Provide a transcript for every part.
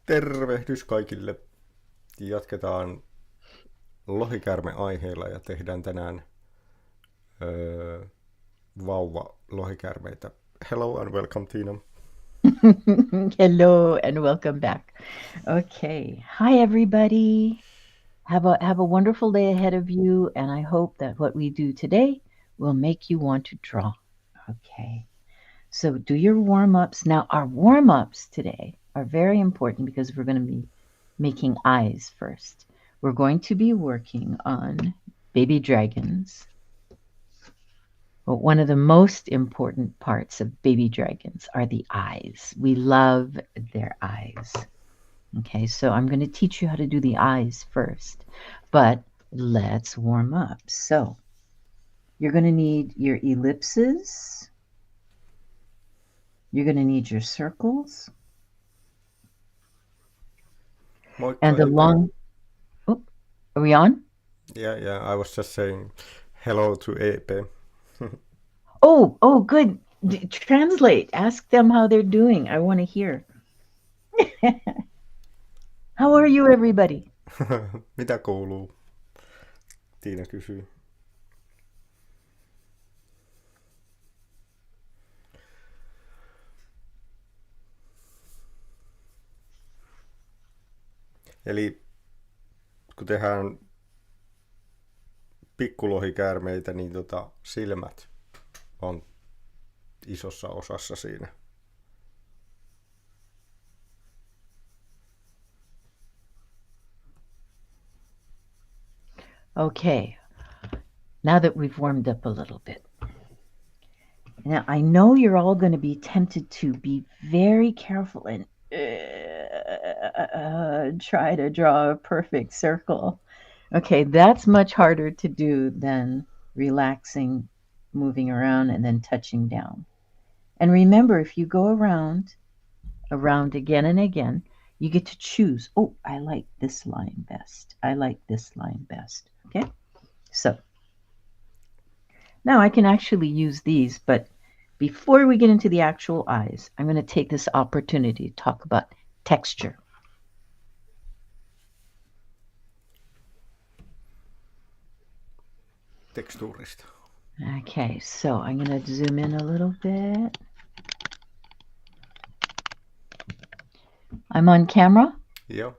Tervehdys kaikille. Jatketaan lohikäärme-aiheella ja tehdään tänään vauva-lohikäärmeitä. Hello and welcome, Tina. Hello and welcome back. Okay. Hi, everybody. Have a wonderful day ahead of you, and I hope that what we do today will make you want to draw. Okay. So do your warm-ups. Now, our warm-ups today are very important because we're going to be making eyes first. We're going to be working on baby dragons. But one of the most important parts of baby dragons are the eyes. We love their eyes. Okay, so I'm going to teach you how to do the eyes first, but let's warm up. So you're going to need your ellipses. You're going to need your circles. And the long... Oh, are we on? Yeah, I was just saying hello to EP. Oh, good. Translate. Ask them how they're doing. I want to hear. How are you, everybody? Mitä kuuluu? Tiina kysyy. Eli kun tehdään pikkulohikäärmeitä, niin silmät on isossa osassa siinä. Okay, now that we've warmed up a little bit. Now, I know you're all going to be tempted to be very careful and try to draw a perfect circle. Okay, that's much harder to do than relaxing, moving around, and then touching down. And remember, if you go around again and again, you get to choose. Oh, I like this line best. I like this line best. Okay, so now I can actually use these, but before we get into the actual eyes, I'm going to take this opportunity to talk about texture. Tekstuurista. Okay, so I'm going to zoom in a little bit. I'm on camera? Yeah.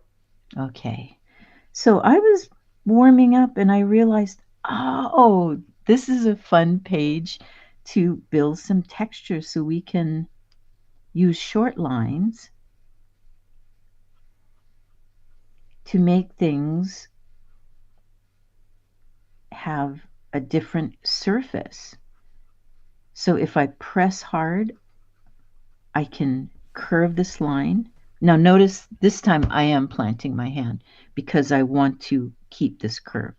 Okay, so I was warming up and I realized, oh, this is a fun page to build some texture so we can use short lines to make things have a different surface. So if I press hard, I can curve this line. Now notice this time I am planting my hand because I want to keep this curve.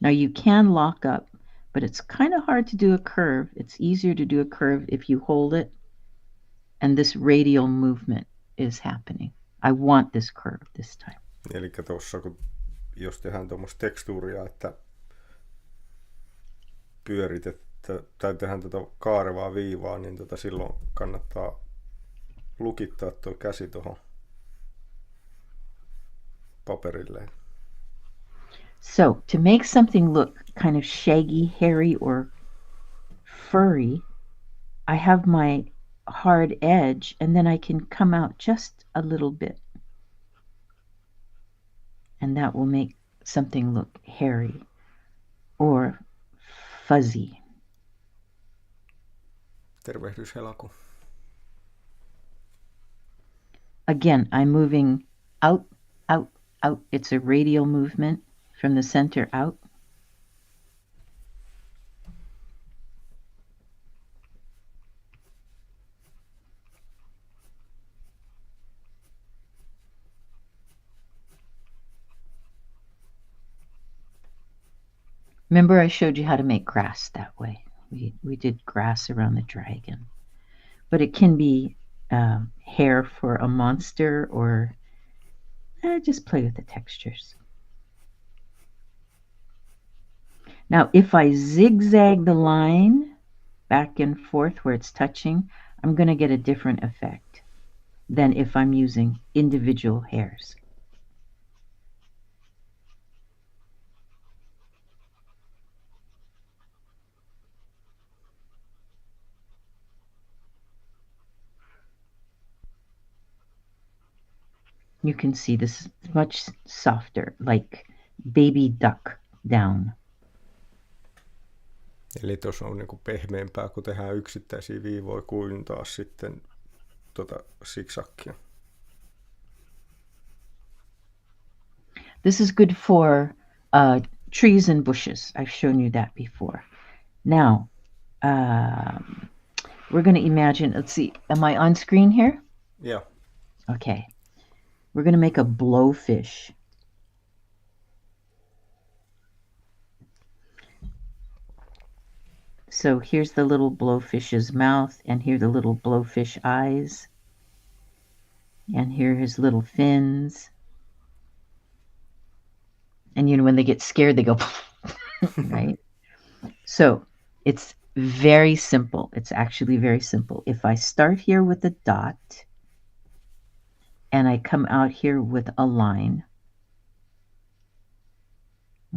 Now you can lock up, but it's kind of hard to do a curve. It's easier to do a curve if you hold it and this radial movement is happening. I want this curve this time. Eli tuossa, jos tehdään tuommoista tekstuuria, että pyöritetään tai tehdään kaarevaa viivaa, niin silloin kannattaa lukittaa tuo käsi tuohon paperille. So to make something look kind of shaggy, hairy, or furry, I have my hard edge and then I can come out just a little bit. And that will make something look hairy or fuzzy. Tervehdys, Helaku. Again, I'm moving out, out, out. It's a radial movement from the center out. Remember I showed you how to make grass that way. We did grass around the dragon. But it can be hair for a monster or just play with the textures. Now, if I zigzag the line back and forth where it's touching, I'm going to get a different effect than if I'm using individual hairs. You can see this is much softer, like baby duck down. Eli tuossa on niinku pehmeämpää, kun tehdään yksittäisiä viivoja kuin taas sitten siksakkia. This is good for trees and bushes. I've shown you that before. Now, we're going to imagine, let's see, am I on screen here? Yeah. Okay. We're going to make a blowfish. So here's the little blowfish's mouth, and here the little blowfish eyes. And here his little fins. And you know, when they get scared, they go, right? So it's very simple. It's actually very simple. If I start here with a dot, and I come out here with a line,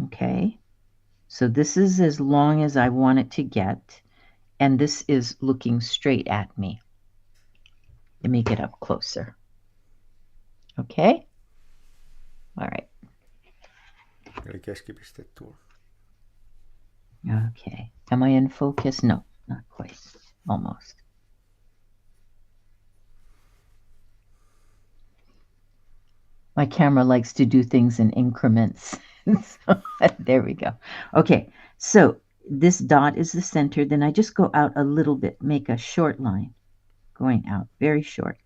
okay? So this is as long as I want it to get, and this is looking straight at me. Let me get up closer. Okay? All right. Eli keskipisteet tuolla. Okay. Am I in focus? No, not quite. Almost. My camera likes to do things in increments. So, there we go. Okay, so this dot is the center. Then I just go out a little bit, make a short line going out, very short.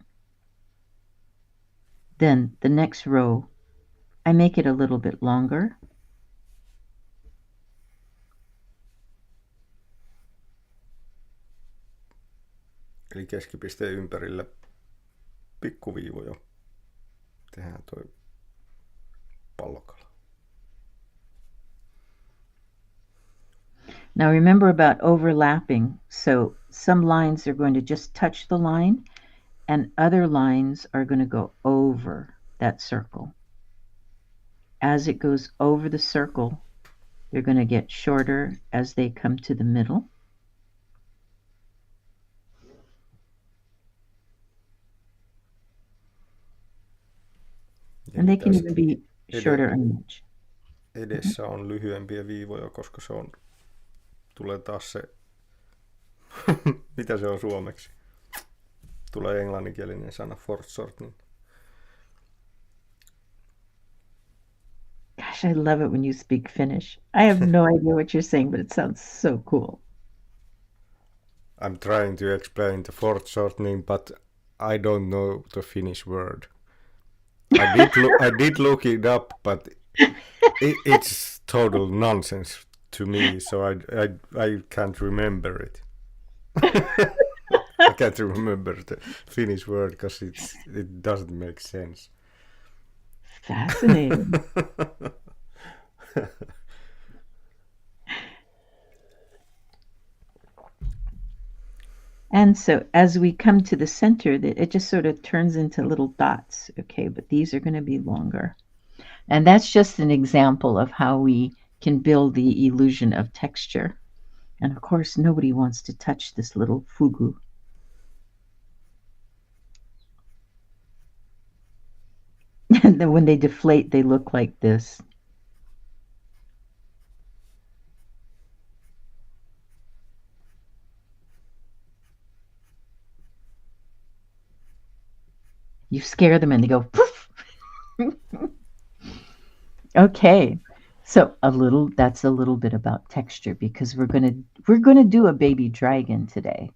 Then the next row, I make it a little bit longer. Eli keskipisteen ympärillä pikkuviivoja. Tehdään toi pallokala. Now remember about overlapping. So some lines are going to just touch the line, and other lines are going to go over that circle. As it goes over the circle, they're going to get shorter as they come to the middle. And they can even be shorter and much. Edessä on lyhyempiä viivoja, koska se on, tulee taas se, mitä se on suomeksi? Tulee englanninkielinen sana foreshortening. Gosh, I love it when you speak Finnish. I have no idea what you're saying, but it sounds so cool. I'm trying to explain the foreshortening, but I don't know the Finnish word. I did look it up, but it's total nonsense to me, so I can't remember it. I can't remember the Finnish word because it doesn't make sense. Fascinating. And so as we come to the center, it just sort of turns into little dots, okay? But these are going to be longer. And that's just an example of how we can build the illusion of texture. And of course, nobody wants to touch this little fugu. And then when they deflate, they look like this. You scare them and they go poof. Okay, so that's a little bit about texture, because we're gonna do a baby dragon today,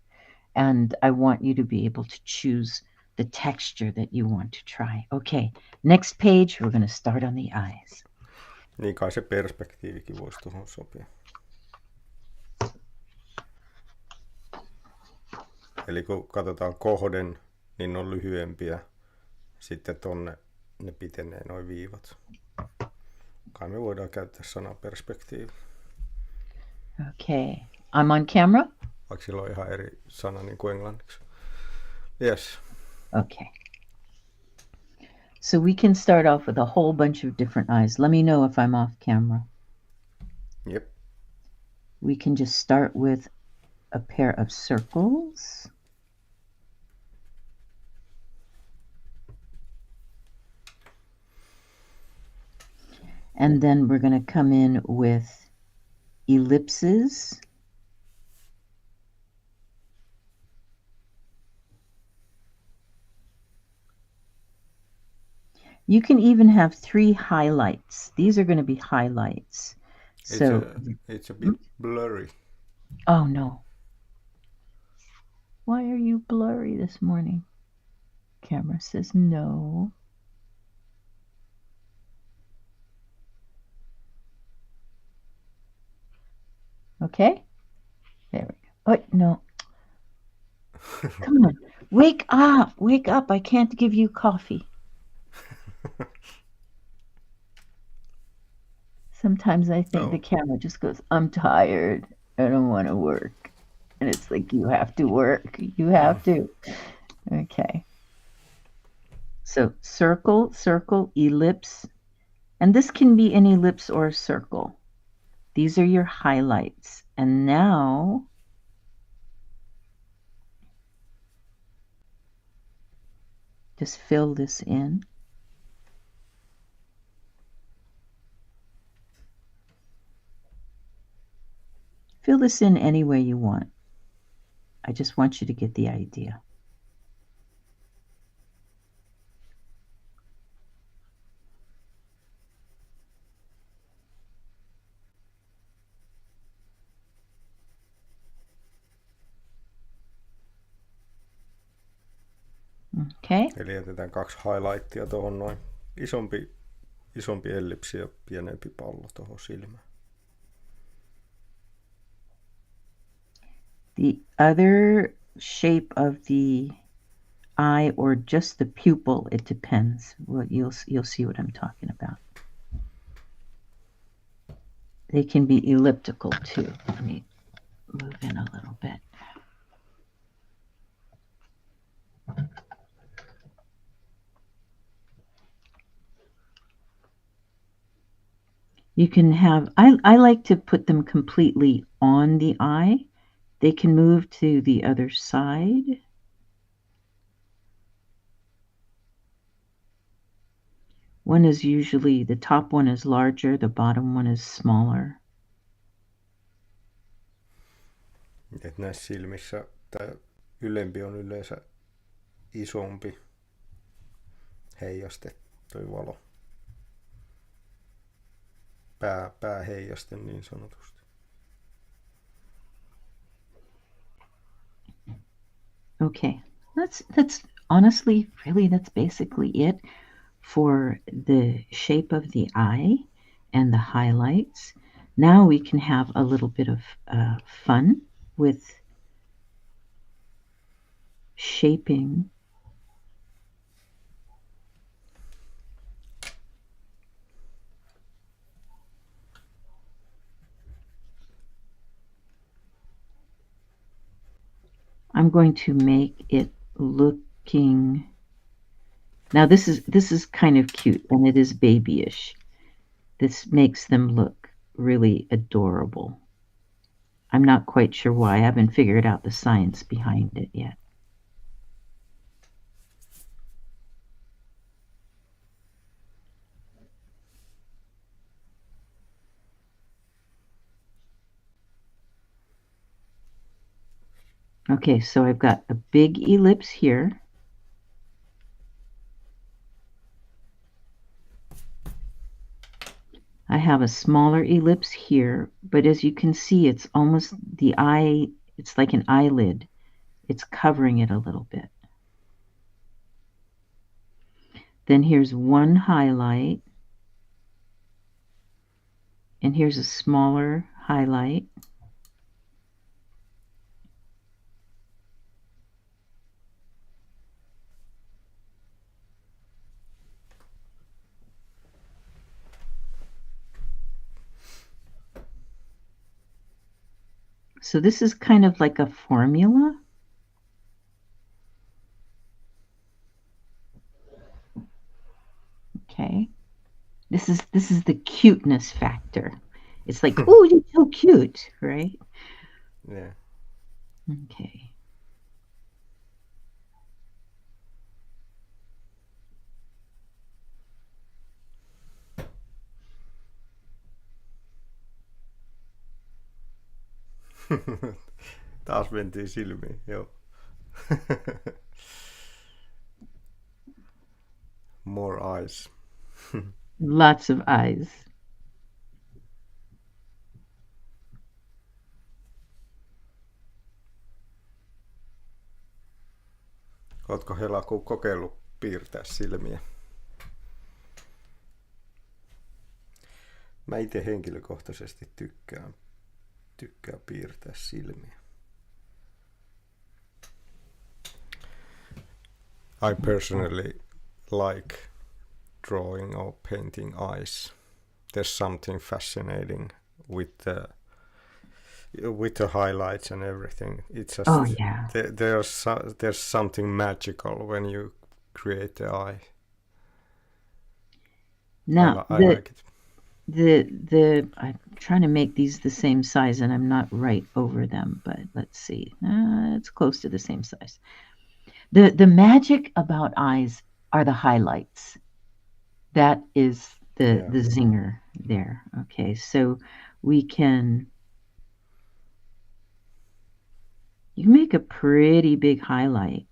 and I want you to be able to choose the texture that you want to try. Okay, next page, we're gonna start on the eyes. Niin kai se perspektiivikin voisi tuohon sopia. Eli kun katsotaan kohden, niin ne on lyhyempiä. Sitten tonne ne pitenee noi viivat. Kai me voidaan käyttää sanaa perspektiivi. Okay, I'm on camera. Vaikka sillä on ihan eri sana niin kuin englanniksi. Yes. Okay. So we can start off with a whole bunch of different eyes. Let me know if I'm off camera. Yep. We can just start with a pair of circles. And then we're going to come in with ellipses. You can even have 3 highlights. These are going to be highlights. It's a bit blurry. Oh no. Why are you blurry this morning? Camera says no. Okay. There we go. Oh, no. Come on. Wake up. Wake up. I can't give you coffee. Sometimes I think the camera just goes, I'm tired. I don't want to work. And it's like, you have to work. You have to. Okay. So circle, circle, ellipse. And this can be an ellipse or a circle. These are your highlights. And now just fill this in. Fill this in any way you want. I just want you to get the idea. Okay. Eli jätetään 2 highlightia tuohon noin. Isompi ellipsi ja pienempi pallo tuohon silmään. The other shape of the eye or just the pupil, it depends. Well, you'll see what I'm talking about. They can be elliptical too. Let me move in a little bit. You can have, I like to put them completely on the eye. They can move to the other side. One is usually, the top one is larger, the bottom one is smaller. Et näissä silmissä tämä ylempi on yleensä isompi heijaste, toi valo. Pääheijaste niin sanotusti. Okay, that's honestly, really, that's basically it for the shape of the eye and the highlights. Now we can have a little bit of fun with shaping I'm going to make it looking. Now this is kind of cute and it is babyish. This makes them look really adorable. I'm not quite sure why. I haven't figured out the science behind it yet. Okay, so I've got a big ellipse here. I have a smaller ellipse here, but as you can see, it's almost the eye, it's like an eyelid. It's covering it a little bit. Then here's one highlight, and here's a smaller highlight. So this is kind of like a formula. is the cuteness factor. It's like, oh, you're so cute, right? Yeah. Okay. Taas mentiin silmiin, joo. More eyes. Lots of eyes. Ootko Helaku kokeillut piirtää silmiä? Mä itse henkilökohtaisesti tykkään piirtää silmiä. I personally like drawing or painting eyes. There's something fascinating with the highlights and everything. It's just there's something magical when you create the eye. Now, I like it. I'm trying to make these the same size, and I'm not right over them, but let's see. It's close to the same size. The magic about eyes are the highlights. That is the zinger there. Okay, so you can make a pretty big highlight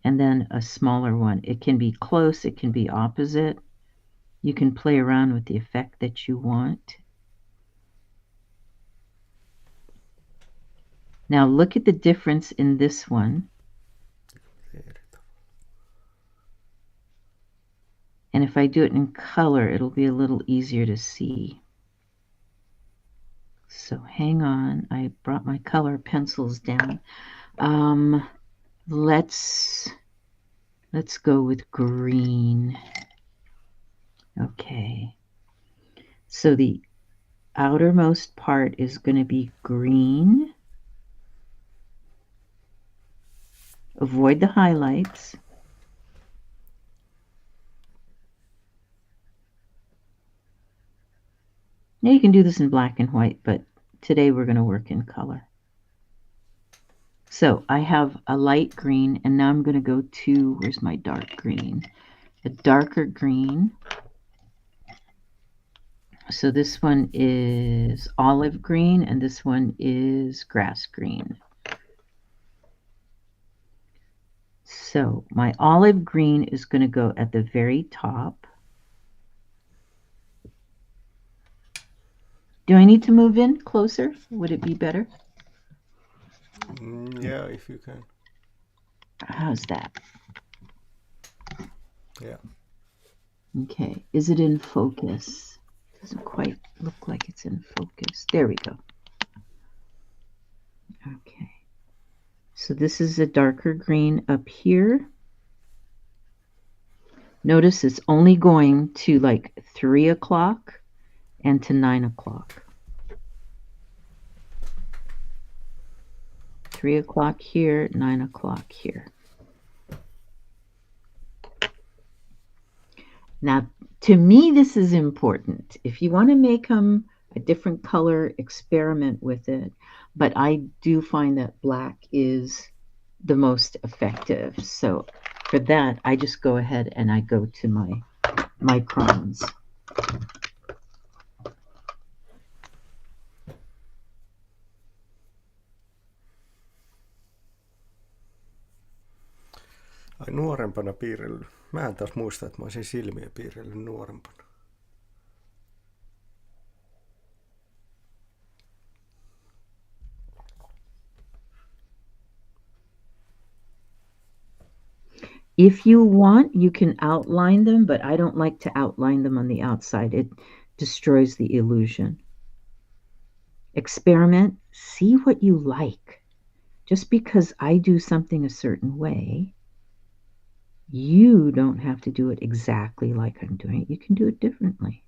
and then a smaller one. It can be close, it can be opposite. You can play around with the effect that you want. Now look at the difference in this one. And if I do it in color, it'll be a little easier to see. So hang on, I brought my color pencils down. Let's go with green. Okay. So the outermost part is going to be green. Avoid the highlights. Now you can do this in black and white, but today we're going to work in color. So I have a light green, and now I'm going to go to, where's my dark green? A darker green. So this one is olive green, and this one is grass green. So my olive green is going to go at the very top. Do I need to move in closer? Would it be better? Yeah, if you can. How's that? Yeah. Okay. Is it in focus? Doesn't quite look like it's in focus. There we go. Okay. So this is a darker green up here. Notice it's only going to like 3 o'clock and to 9 o'clock. 3 o'clock here, 9 o'clock here. Now, to me, this is important. If you want to make them a different color, experiment with it. But I do find that black is the most effective. So for that, I just go ahead and I go to my crayons. Ai nuorempana piirrellyt. Mä en taas muista, että mä olisin silmiä piirrellyt nuorempana. If you want, you can outline them, but I don't like to outline them on the outside. It destroys the illusion. Experiment, see what you like. Just because I do something a certain way, you don't have to do it exactly like I'm doing it. You can do it differently.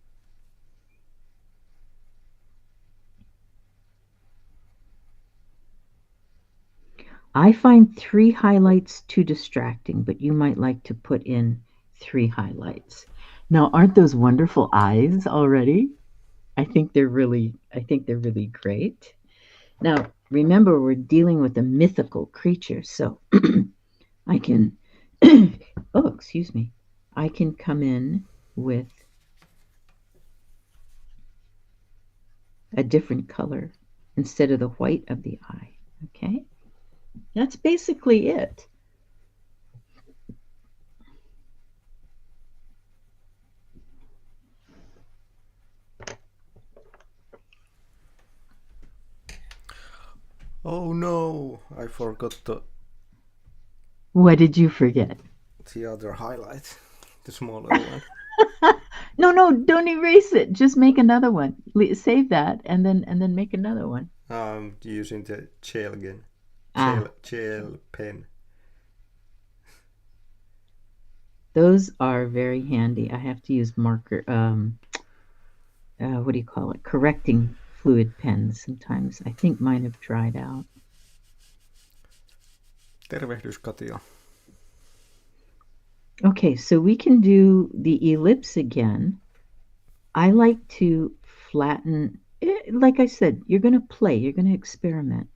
I find 3 highlights too distracting, but you might like to put in 3 highlights. Now, aren't those wonderful eyes already? I think they're really great. Now, remember, we're dealing with a mythical creature, so I can, oh, excuse me, I can come in with a different color instead of the white of the eye. Okay, that's basically it. Oh no, I forgot What did you forget? the other highlight, the smaller one. No, don't erase it. Just make another one. Save that and then make another one. I'm using the gel again. Gel pen. Those are very handy. I have to use marker, what do you call it? Correcting fluid pens sometimes. I think mine have dried out. Tervehdys, Katja. Okay, so we can do the ellipse again. I like to flatten, like I said, you're going to play, you're going to experiment.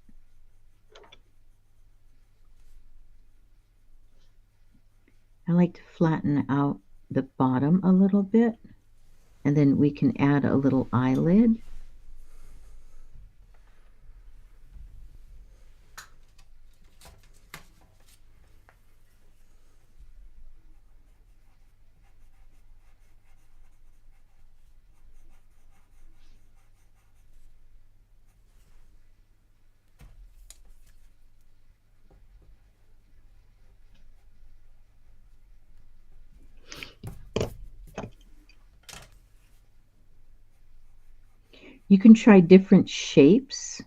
I like to flatten out the bottom a little bit, and then we can add a little eyelid. You can try different shapes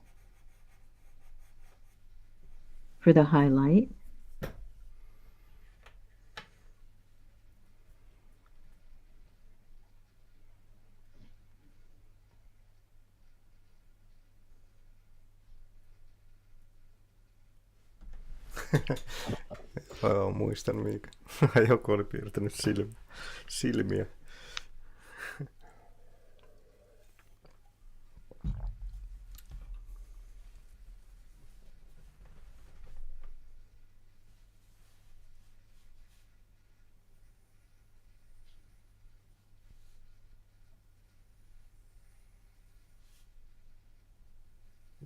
for the highlight. Joo, muistan Miika. Joku oli piirtänyt silmiä.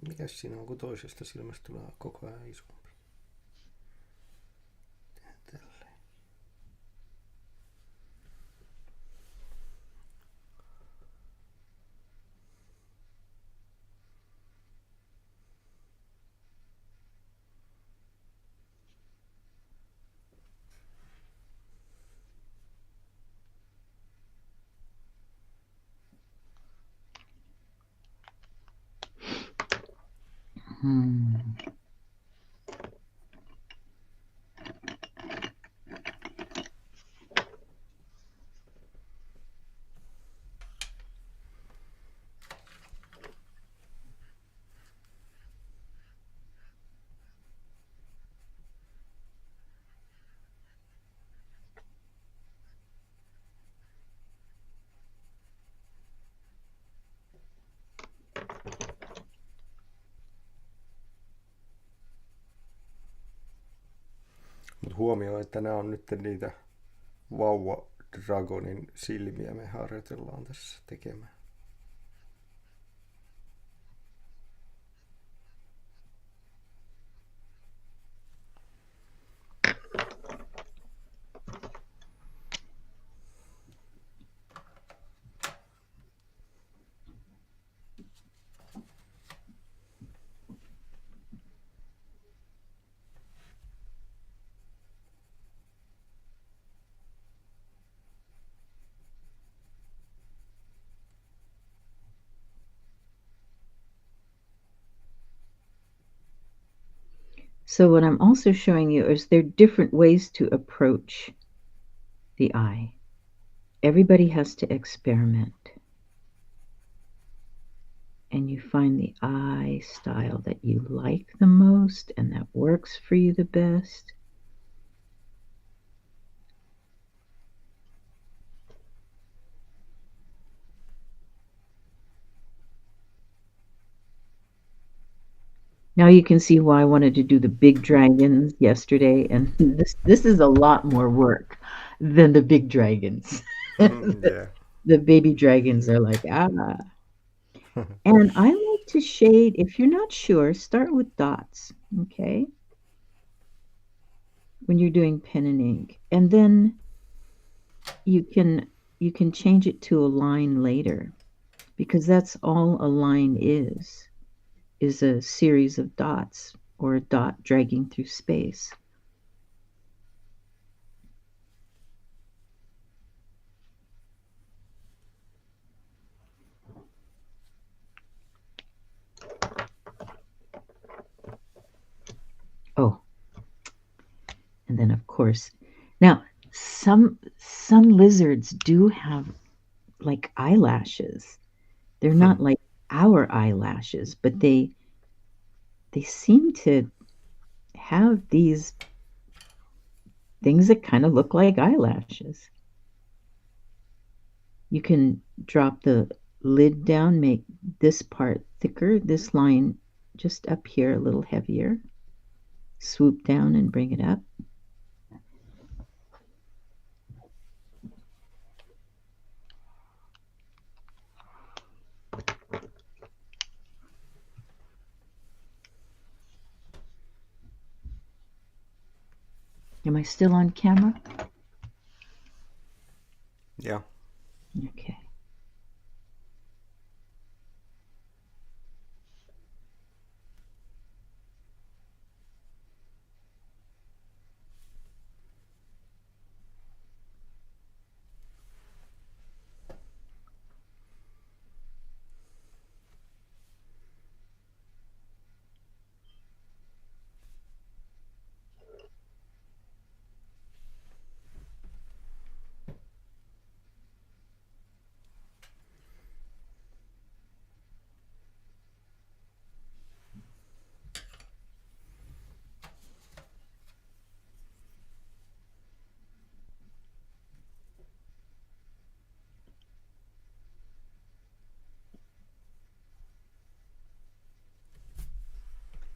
Mikäs siinä on, kun toisesta silmästä tulee koko ajan isompi? Tälleen. Mutta huomioi, että nämä on nyt niitä vauva-dragonin silmiä. Me harjoitellaan tässä tekemään. So what I'm also showing you is there are different ways to approach the eye. Everybody has to experiment. And you find the eye style that you like the most and that works for you the best. Now you can see why I wanted to do the big dragons yesterday, and this is a lot more work than the big dragons. Yeah. The baby dragons are like, ah. And I like to shade, if you're not sure, start with dots, okay? When you're doing pen and ink. And then you can change it to a line later, because that's all a line is a series of dots or a dot dragging through space. Oh, and then of course, now some lizards do have like eyelashes. They're not like our eyelashes, but they seem to have these things that kind of look like eyelashes. You can drop the lid down, make this part thicker, this line just up here a little heavier. Swoop down and bring it up. Am I still on camera? Yeah. Okay.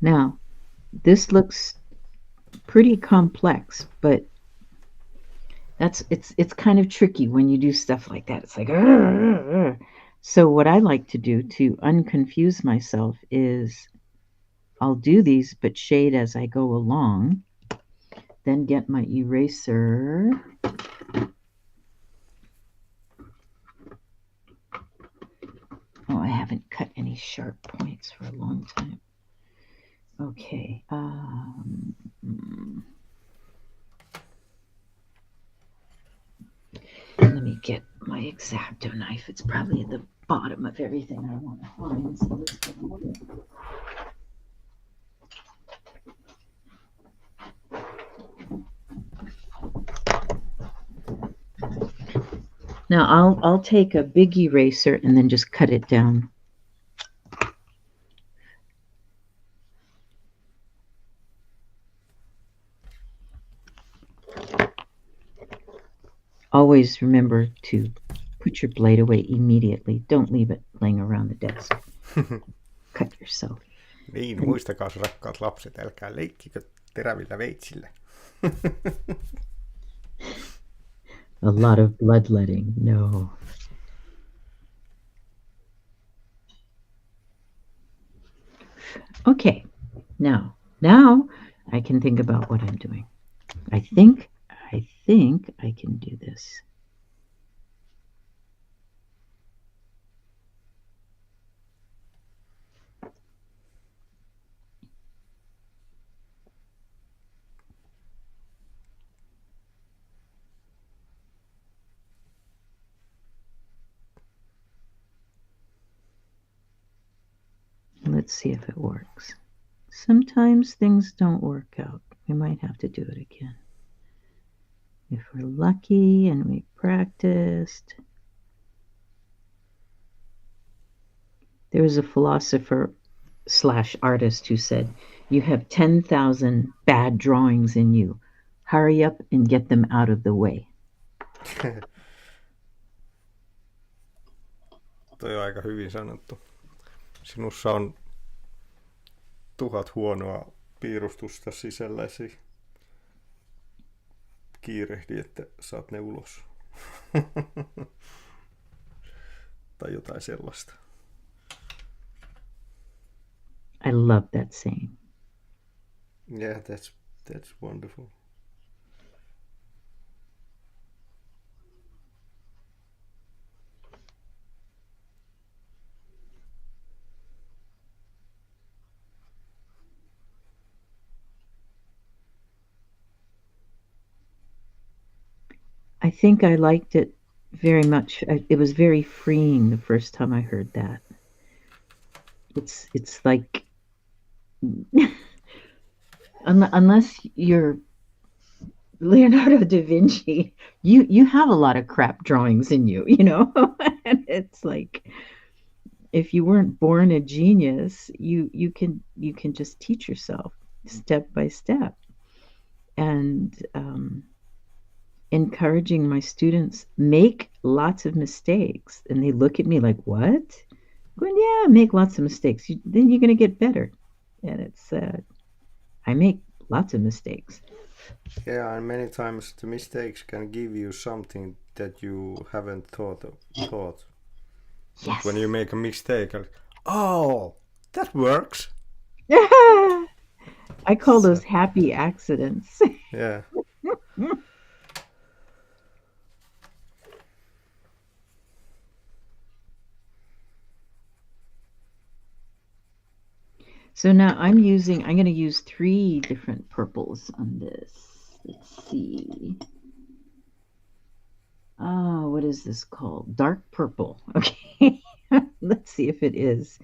Now, this looks pretty complex, but it's kind of tricky when you do stuff like that. It's like, so what I like to do to unconfuse myself is I'll do these but shade as I go along, then get my eraser. Oh, I haven't cut any sharp points for a long time. Okay. Let me get my X-Acto knife. It's probably at the bottom of everything I want to find. So let's get it. Now I'll take a big eraser and then just cut it down. Always remember to put your blade away immediately. Don't leave it laying around the desk. Cut yourself. Niin, muistakaa rakkaat lapset, älkää leikkikö terävillä veitsillä. A lot of bloodletting, no. Okay, now I can think about what I'm doing. I think I can do this. Let's see if it works. Sometimes things don't work out. We might have to do it again. If we're lucky and we practiced. There was a philosopher / artist who said, you have 10,000 bad drawings in you. Hurry up and get them out of the way. Toi on aika hyvin sanottu. Sinussa on 1000 huonoa piirustusta sisälläsi. Kiirehdi, että saat ne ulos. Tai jotain sellaista. I love that saying. Yeah, that's wonderful. I think I liked it very much. It was very freeing the first time I heard that. It's like unless you're Leonardo da Vinci, you have a lot of crap drawings in you, you know. And it's like if you weren't born a genius, you can just teach yourself step by step. And encouraging my students make lots of mistakes, and they look at me like, what? Going, yeah, make lots of mistakes, then you're going to get better. And it's I make lots of mistakes. Yeah, and many times the mistakes can give you something that you haven't thought. Yes. When you make a mistake, like, oh, that works. I call those happy accidents. Yeah. So now I'm going to use 3 different purples on this. Let's see. Oh, what is this called? Dark purple. Okay. Let's see if it is.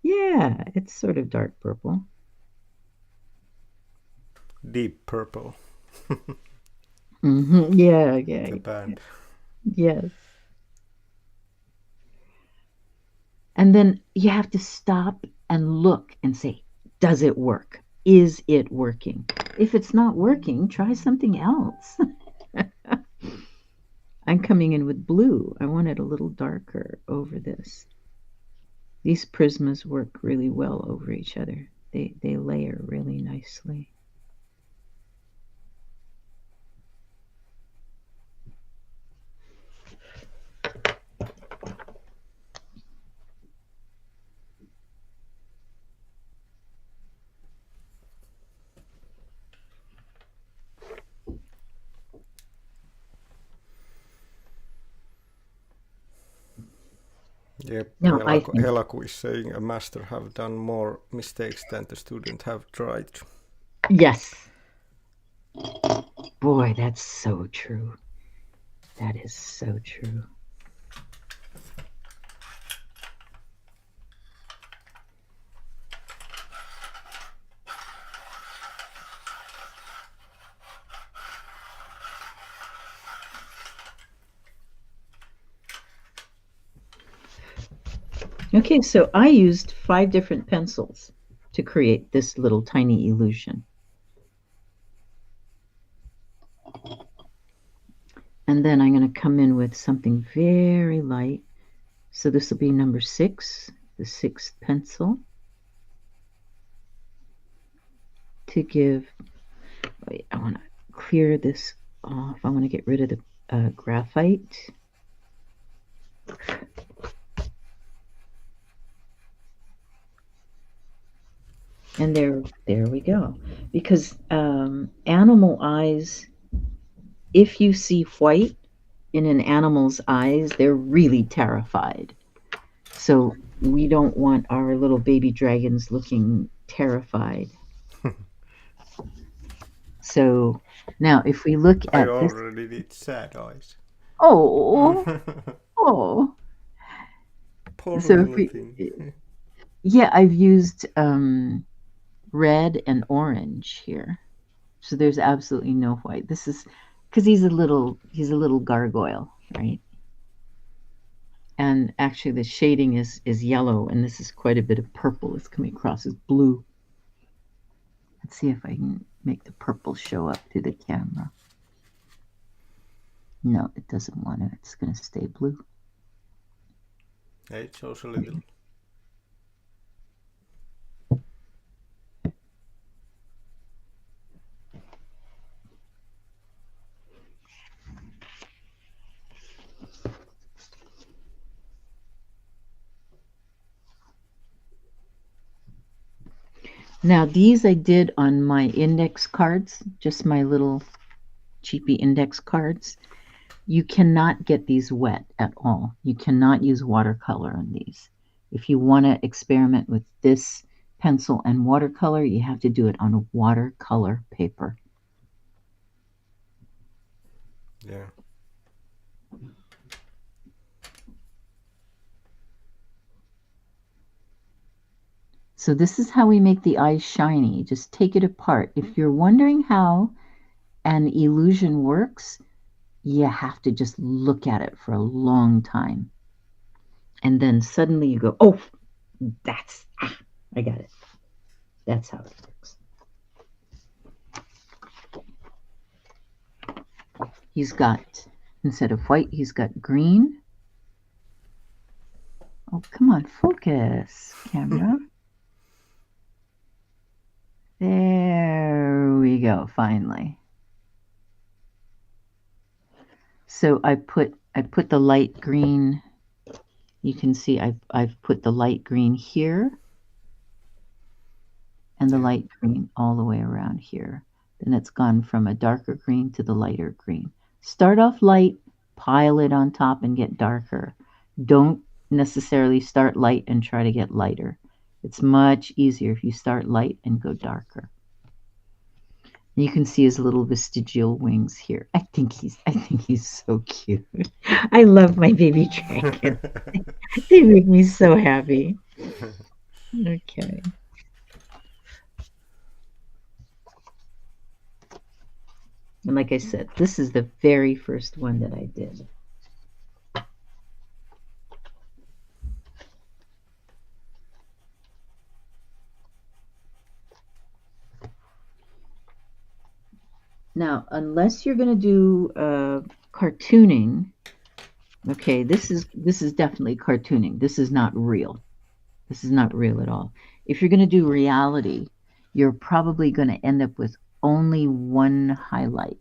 Yeah, it's sort of dark purple. Deep purple. Mm-hmm. Yeah. The band. Yes. And then you have to stop and look and say, does it work? Is it working? If it's not working, try something else. I'm coming in with blue. I want it a little darker over this. These prismas work really well over each other. They layer really nicely. Yep, No, Helaku is saying a master have done more mistakes than the student have tried. Yes. Boy, that's so true. That is so true. Okay, so I used 5 different pencils to create this little tiny illusion. And then I'm going to come in with something very light. So this will be number 6, the 6th pencil. To give, wait, I want to clear this off. I want to get rid of the graphite. And there we go. Because animal eyes, if you see white in an animal's eyes, they're really terrified. So we don't want our little baby dragons looking terrified. So now if we look at I already did sad eyes. Oh. Oh. Poor So little thing. Yeah, I've used red and orange here. So there's absolutely no white. This is because he's a little gargoyle, right? And actually the shading is yellow, and this is quite a bit of purple. It's coming across as blue. Let's see if I can make the purple show up through the camera. No, it doesn't want to. It's going to stay blue. It shows a little. Now these I did on my index cards, just my little cheapy index cards. You cannot get these wet at all. You cannot use watercolor on these. If you want to experiment with this pencil and watercolor, you have to do it on a watercolor paper. Yeah. So this is how we make the eyes shiny. Just take it apart. If you're wondering how an illusion works, you have to just look at it for a long time. And then suddenly you go, oh, I got it. That's how it works. He's got, instead of white, he's got green. Oh, come on, focus, camera. There we go, finally. So I put the light green. You can see I've put the light green here and the light green all the way around here. Then it's gone from a darker green to the lighter green. Start off light, pile it on top and get darker. Don't necessarily start light and try to get lighter. It's much easier if you start light and go darker. You can see his little vestigial wings here. I think he's so cute. I love my baby dragons. They make me so happy. Okay. And like I said, this is the very first one that I did. Now, unless you're going to do cartooning, okay, this is definitely cartooning. This is not real. This is not real at all. If you're going to do reality, you're probably going to end up with only one highlight.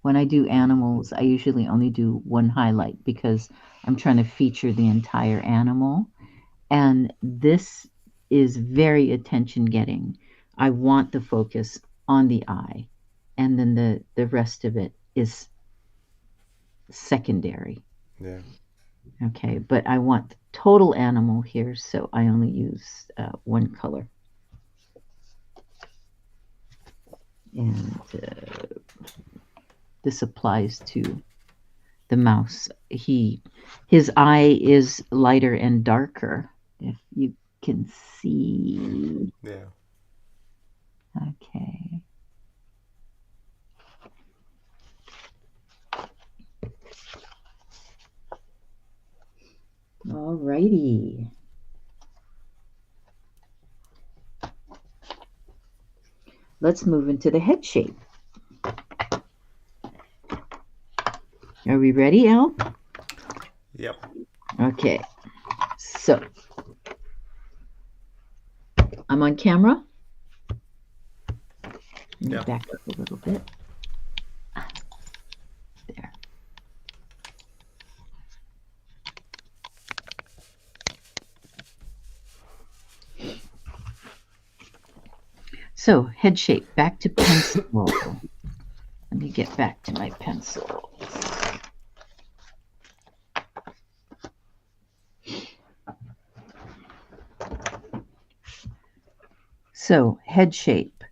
When I do animals, I usually only do one highlight because I'm trying to feature the entire animal. And this is very attention-getting. I want the focus on the eye, and then the rest of it is secondary. Yeah. Okay, but I want the total animal here, so I only use one color. And this applies to the mouse. His eye is lighter and darker, if you can see. Yeah. Okay. All righty. Let's move into the head shape. Are we ready, Al? Yep. Okay. So, I'm on camera. Let me back up a little bit. There. So, head shape, back to pencil. Let me get back to my pencil. So, head shape.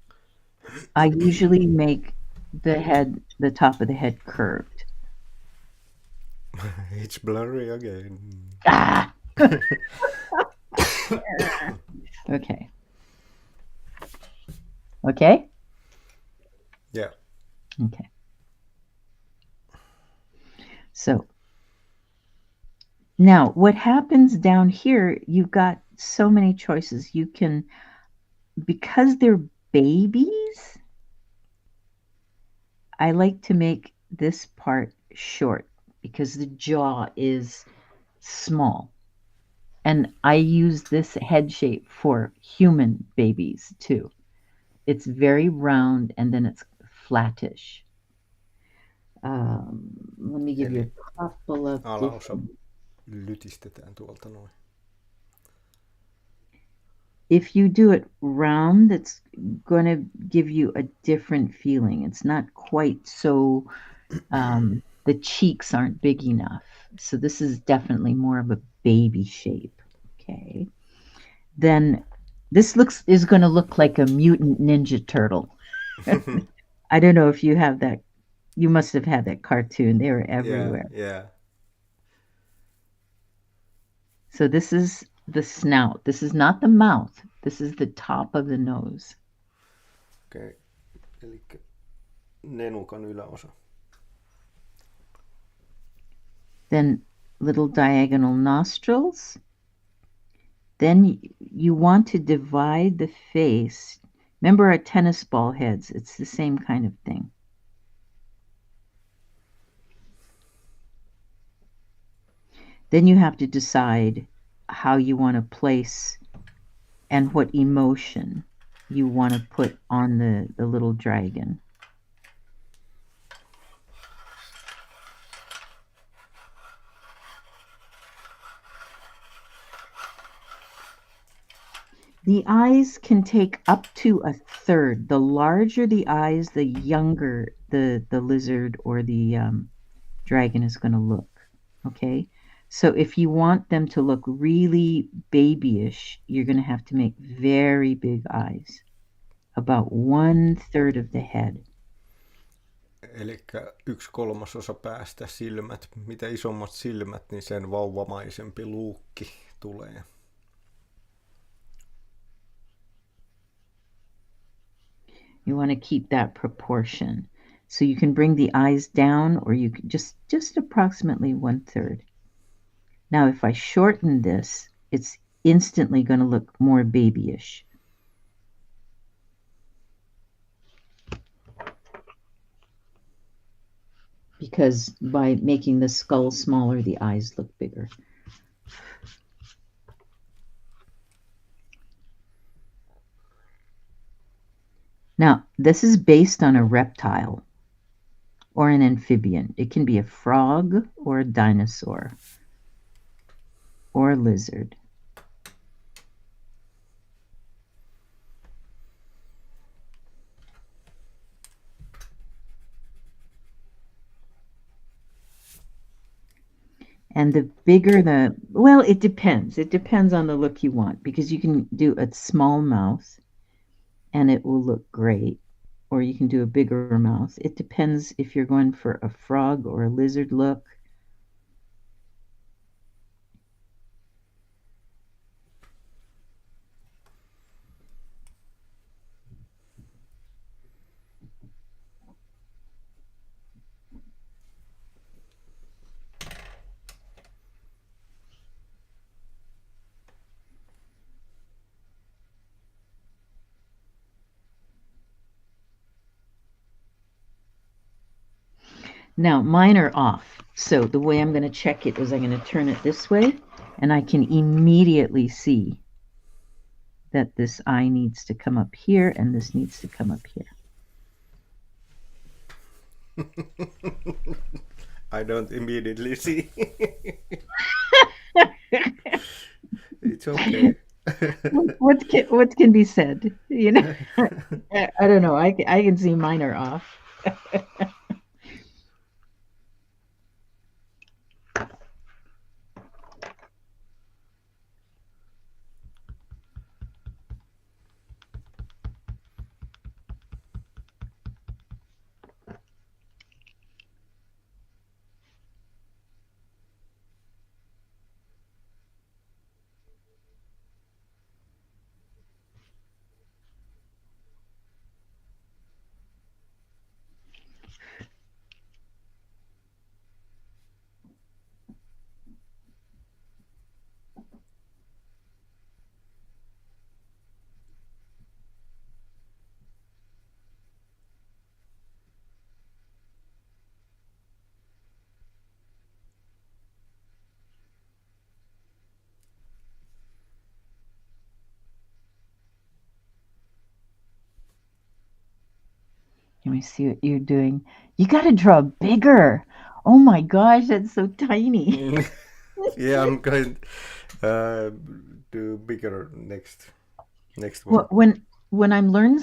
I usually make the top of the head curved. It's blurry again. Ah! Okay. Okay? Yeah. Okay. So, now what happens down here, you've got so many choices. You can, because they're babies, I like to make this part short because the jaw is small. And I use this head shape for human babies too. It's very round and then it's flattish. Let me give you a couple of Alaosa lytistetään tuolta noin. If you do it round, it's going to give you a different feeling. It's not quite so, the cheeks aren't big enough. So this is definitely more of a baby shape. Okay. Then this is going to look like a mutant ninja turtle. I don't know if you have that. You must have had that cartoon. They were everywhere. Yeah. So this is the snout. This is not the mouth. This is the top of the nose. Okay. Eli nenukan yläosa. Then little diagonal nostrils. Then you want to divide the face. Remember our tennis ball heads? It's the same kind of thing. Then you have to decide how you want to place and what emotion you want to put on the little dragon. The eyes can take up to a third. The larger the eyes, the younger the lizard or the dragon is going to look. Okay? So if you want them to look really babyish, you're going to have to make very big eyes. About 1/3 of the head. Eli 1/3 päästä silmät. Mitä isommat silmät, niin sen vauvamaisempi luukki tulee. You want to keep that proportion. So you can bring the eyes down, or you can just approximately 1/3. Now, if I shorten this, it's instantly going to look more babyish. Because by making the skull smaller, the eyes look bigger. Now, this is based on a reptile or an amphibian. It can be a frog or a dinosaur or a lizard. And the bigger well, it depends. It depends on the look you want, because you can do a small mouth and it will look great, or you can do a bigger mouth. It depends if you're going for a frog or a lizard look. Now, mine are off. So the way I'm going to check it is I'm going to turn it this way, and I can immediately see that this eye needs to come up here and this needs to come up here. I don't immediately see. It's okay. What can be said? You know, I don't know. I can see mine are off. Let me see what you're doing. You got to draw bigger. Oh my gosh, that's so tiny. Yeah, I'm going to do bigger next. Next one. When I'm learning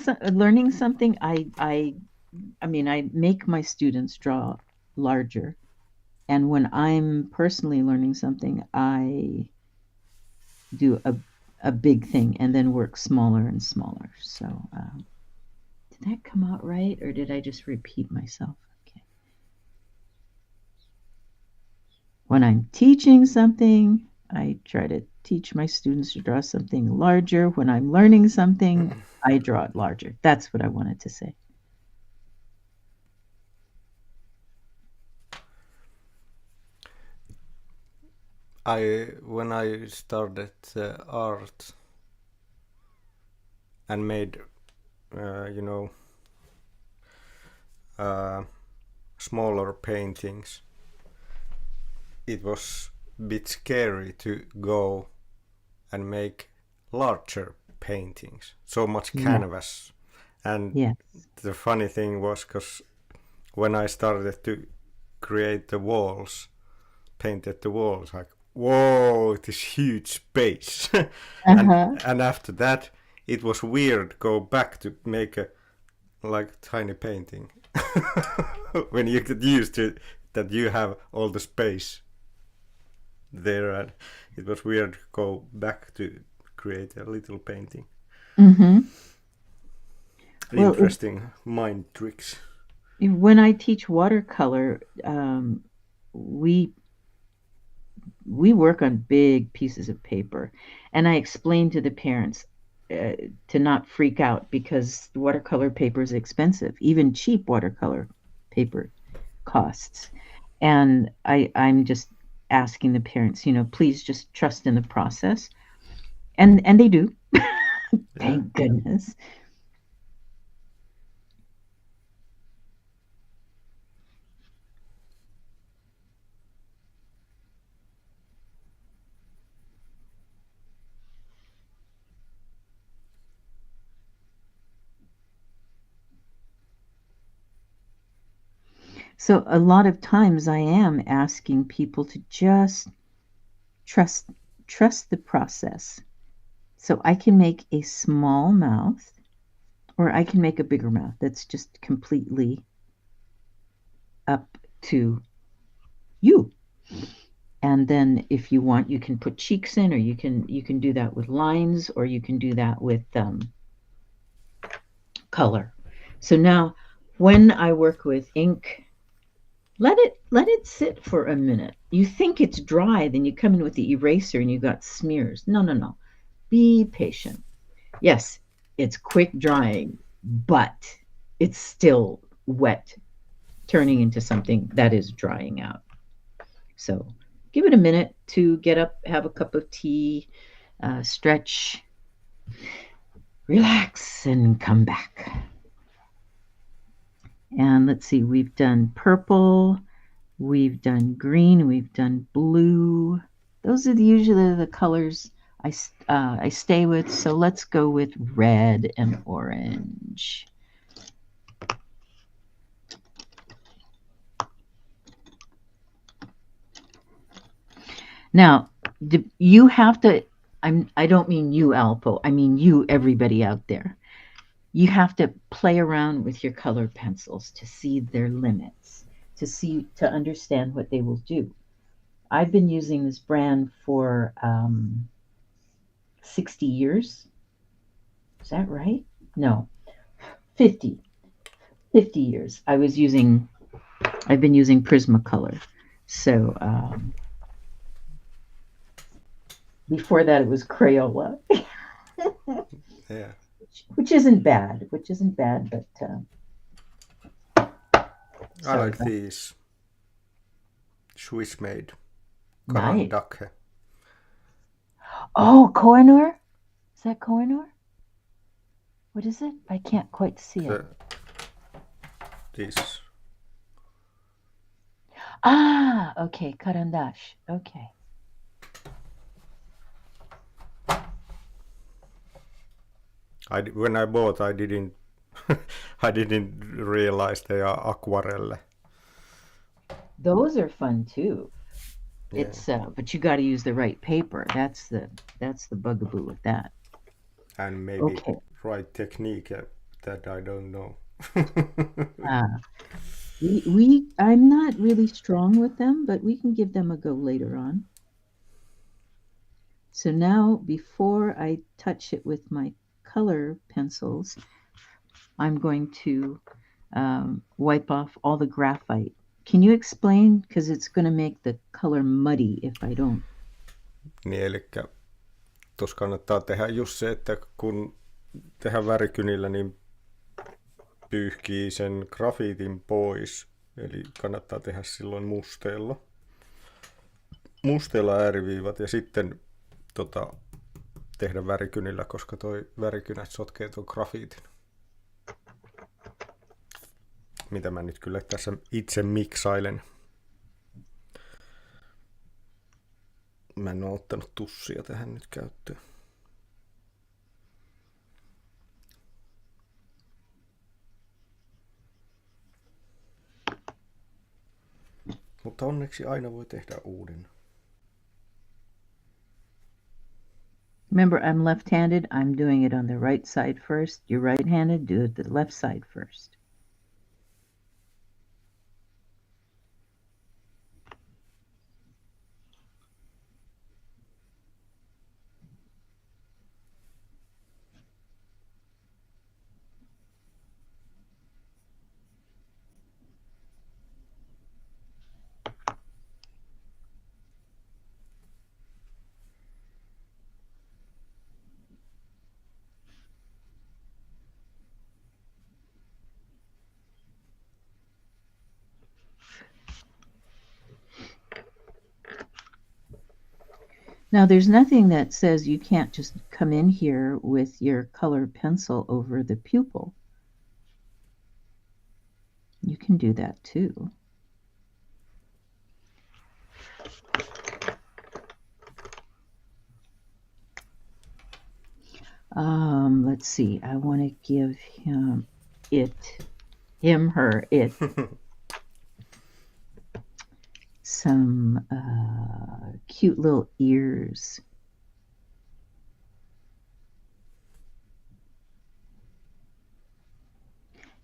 something, I mean, I make my students draw larger, and when I'm personally learning something, I do a big thing and then work smaller and smaller. So, did that come out right, or did I just repeat myself? Okay. When I'm teaching something, I try to teach my students to draw something larger. When I'm learning something, I draw it larger. That's what I wanted to say. When I started art and made, smaller paintings, it was a bit scary to go and make larger paintings, so much canvas. And the funny thing was, because when I started to create the walls, painted the walls, like, whoa, this huge space. And after that, it was weird go back to make a tiny painting when you get used to that you have all the space there, and it was weird to go back to create a little painting. Interesting mind tricks. When I teach watercolor, we work on big pieces of paper, and I explain to the parents to not freak out, because watercolor paper is expensive. Even cheap watercolor paper costs. And I'm just asking the parents, please just trust in the process. And they do. Thank goodness. So a lot of times I am asking people to just trust the process. So I can make a small mouth, or I can make a bigger mouth. That's just completely up to you. And then if you want, you can put cheeks in, or you can do that with lines, or you can do that with color. So now when I work with ink, let it sit for a minute. You think it's dry, then you come in with the eraser and you got smears. No. Be patient. Yes, it's quick drying, but it's still wet, turning into something that is drying out. So give it a minute to get up, have a cup of tea, stretch, relax, and come back. And let's see, we've done purple, we've done green, we've done blue. Those are usually the colors I stay with. So let's go with red and orange. Now, you have to, I don't mean you, Alpo, I mean you, everybody out there. You have to play around with your color pencils to see their limits, to understand what they will do. I've been using this brand for 60 years. Is that right? No, 50 years. I've been using Prismacolor. So before that, it was Crayola. Yeah. Which isn't bad, but I like these Swiss made nice. Karandake. Oh, Kohinoor? Is that Kohinoor? What is it? I can't quite see it. These. Ah, okay, Karandash. Okay. When I bought, I didn't realize they are aquarelle. Those are fun too. Yeah. It's but you got to use the right paper. That's the bugaboo with that. And maybe Okay. right technique that I don't know. I'm not really strong with them, but we can give them a go later on. So now, before I touch it with my color pencils, I'm going to wipe off all the graphite. Can you explain? Because it's going to make the color muddy if I don't. Niin, eli tuossa kannattaa tehdä just se, että kun tehdään värikynillä, niin pyyhkii sen grafiitin pois. Eli kannattaa tehdä silloin musteella. Musteella ääriviivat ja sitten tehdä värikynillä, koska toi värikynät sotkee tuon grafiitin. Mitä mä nyt kyllä tässä itse miksailen. Mä en ole ottanut tussia tähän nyt käyttöön. Mutta onneksi aina voi tehdä uuden. Remember, I'm left-handed. I'm doing it on the right side first. You're right-handed. Do it the left side first. Now, there's nothing that says you can't just come in here with your colored pencil over the pupil. You can do that too. Let's see. I want to give him, her, it. Some cute little ears.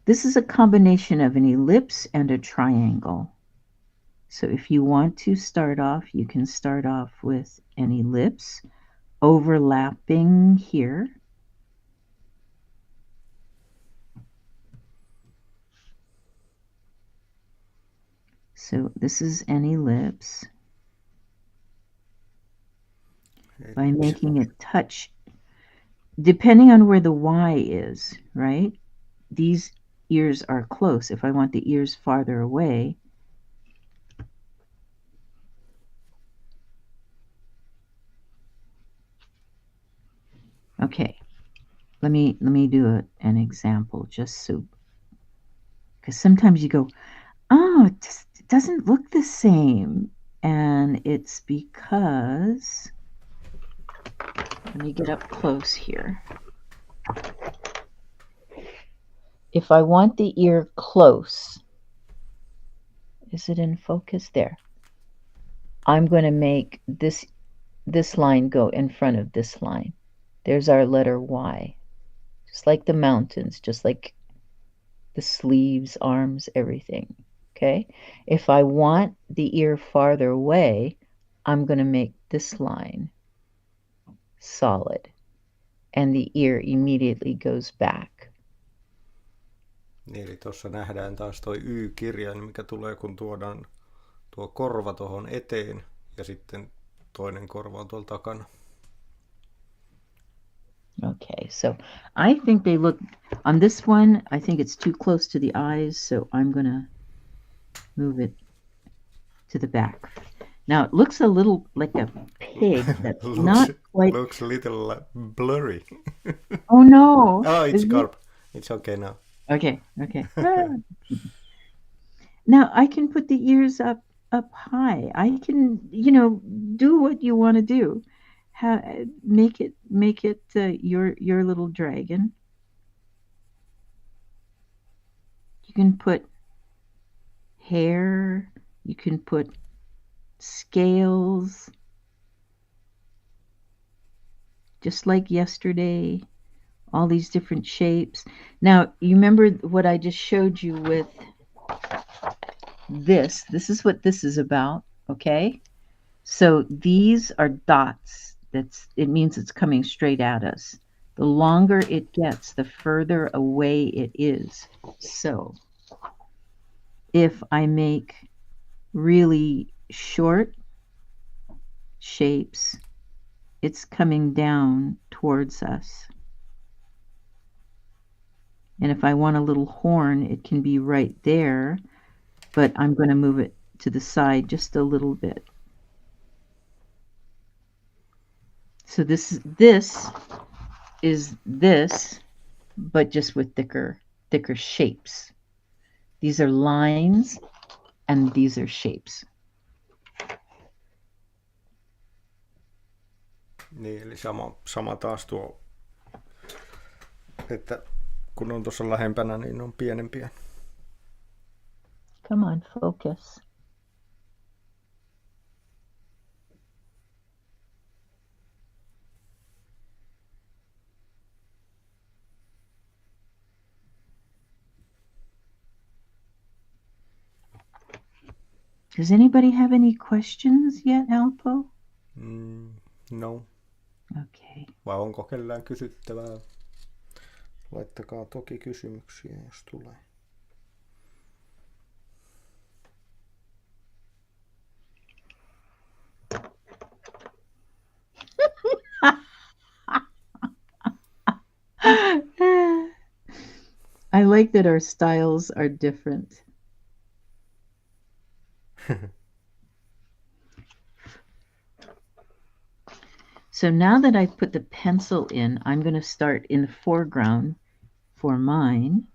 This is a combination of an ellipse and a triangle. So if you want to start off, you can start off with an ellipse overlapping here. So this is an ellipse. By making it touch, depending on where the Y is, right? These ears are close. If I want the ears farther away, okay, let me do an example just so, because sometimes you go, oh, it doesn't look the same. And it's because, let me get up close here. If I want the ear close, is it in focus? There. I'm going to make this line go in front of this line. There's our letter Y. Just like the mountains, just like the sleeves, arms, everything. Okay? If I want the ear farther away, I'm going to make this line solid. And the ear immediately goes back. Eli tuossa nähdään taas toi Y-kirjain, mikä tulee kun tuodaan tuo korva tuohon eteen ja sitten toinen korva on tuolla takana. Okay, so I think they look, on this one, I think it's too close to the eyes, so I'm going to move it to the back. Now, it looks a little like a pig. That's not quite... Looks a little blurry. Oh, no. Oh, it's sharp. It's okay now. Okay. Now, I can put the ears up high. I can, do what you want to do. Make it your little dragon. You can put hair. You can put scales. Just like yesterday, all these different shapes. Now, you remember what I just showed you with this? This is what this is about, okay? So these are dots. It means it's coming straight at us. The longer it gets, the further away it is. So if I make really short shapes, it's coming down towards us. And if I want a little horn, it can be right there, but I'm going to move it to the side just a little bit. So this is this, but just with thicker shapes. These are lines and these are shapes. Niin, eli sama taas tuo, että kun on tuossa lähempänä, niin on pienempiä. Come on, focus. Does anybody have any questions yet, Alpo? No. Okay. Vai onko kellään kysyttävää? Laittakaa toki kysymyksiä, jos tulee. I like that our styles are different. So now that I've put the pencil in, I'm going to start in the foreground for mine.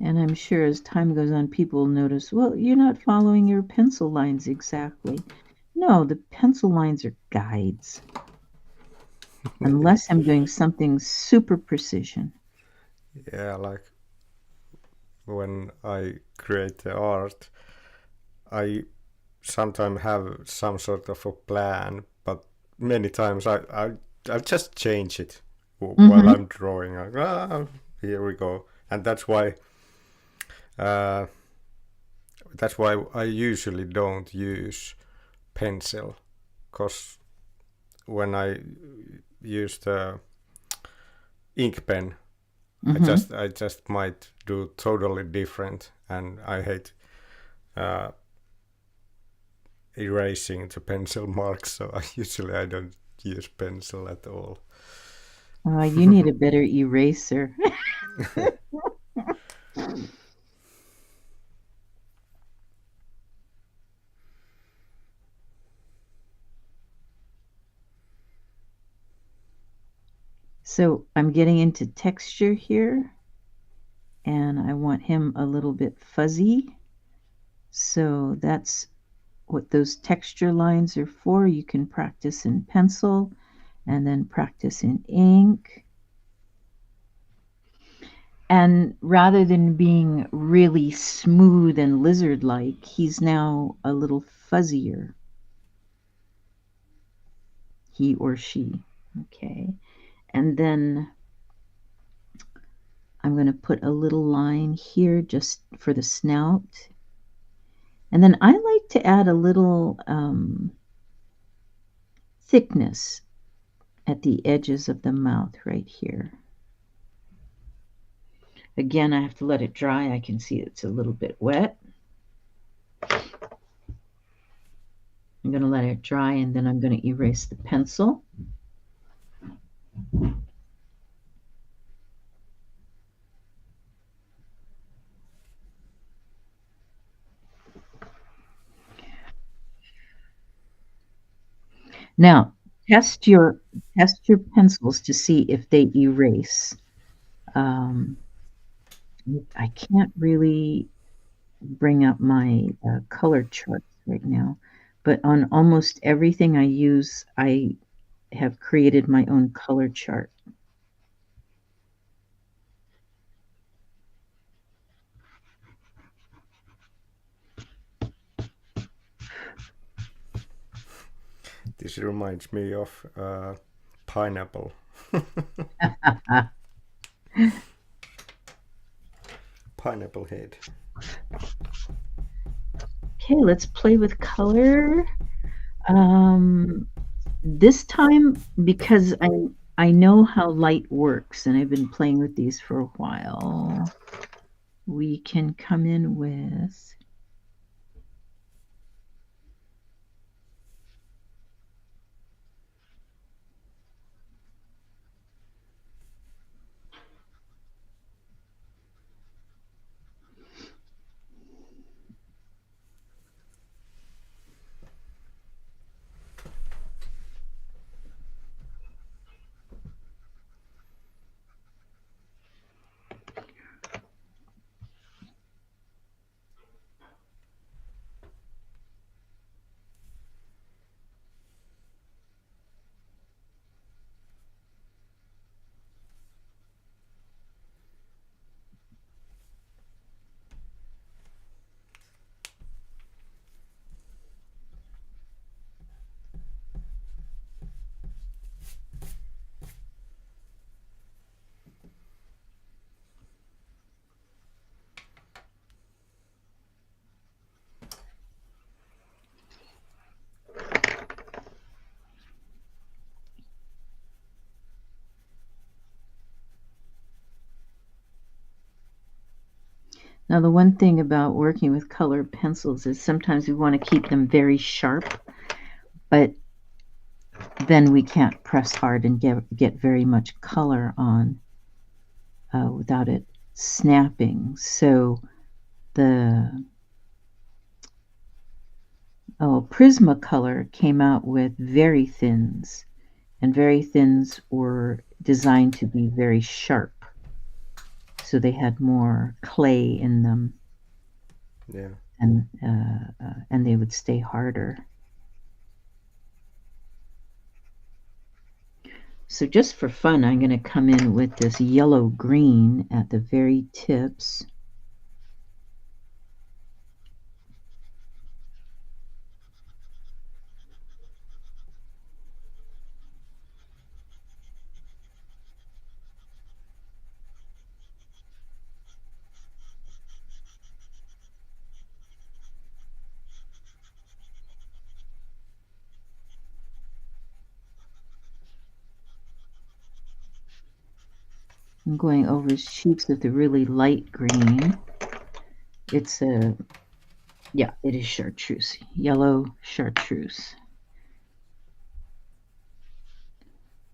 And I'm sure as time goes on, people will notice, well, you're not following your pencil lines exactly. No, the pencil lines are guides. Unless I'm doing something super precision. Yeah, like when I create the art, I sometimes have some sort of a plan, but many times I just change it while I'm drawing. Here we go. And that's why I usually don't use pencil, because when I use the ink pen, I just might do totally different, and I hate erasing the pencil marks, so I don't use pencil at all. You need a better eraser. So I'm getting into texture here, and I want him a little bit fuzzy. So that's what those texture lines are for. You can practice in pencil and then practice in ink. And rather than being really smooth and lizard-like, he's now a little fuzzier. He or she. Okay. And then I'm going to put a little line here just for the snout. And then I like to add a little thickness at the edges of the mouth right here. Again, I have to let it dry. I can see it's a little bit wet. I'm going to let it dry, and then I'm going to erase the pencil. Now, test your pencils to see if they erase. I can't really bring up my color charts right now, but on almost everything I use, I have created my own color chart. This reminds me of pineapple. Pineapple head. Okay, let's play with color. This time, because I know how light works, and I've been playing with these for a while, we can come in with Now, the one thing about working with colored pencils is sometimes we want to keep them very sharp, but then we can't press hard and get very much color on without it snapping. So the Prismacolor came out with very thins, and very thins were designed to be very sharp. So they had more clay in them. Yeah. And they would stay harder. So just for fun, I'm going to come in with this yellow-green at the very tips. I'm going over sheets of the really light green. It's it is chartreuse, yellow chartreuse.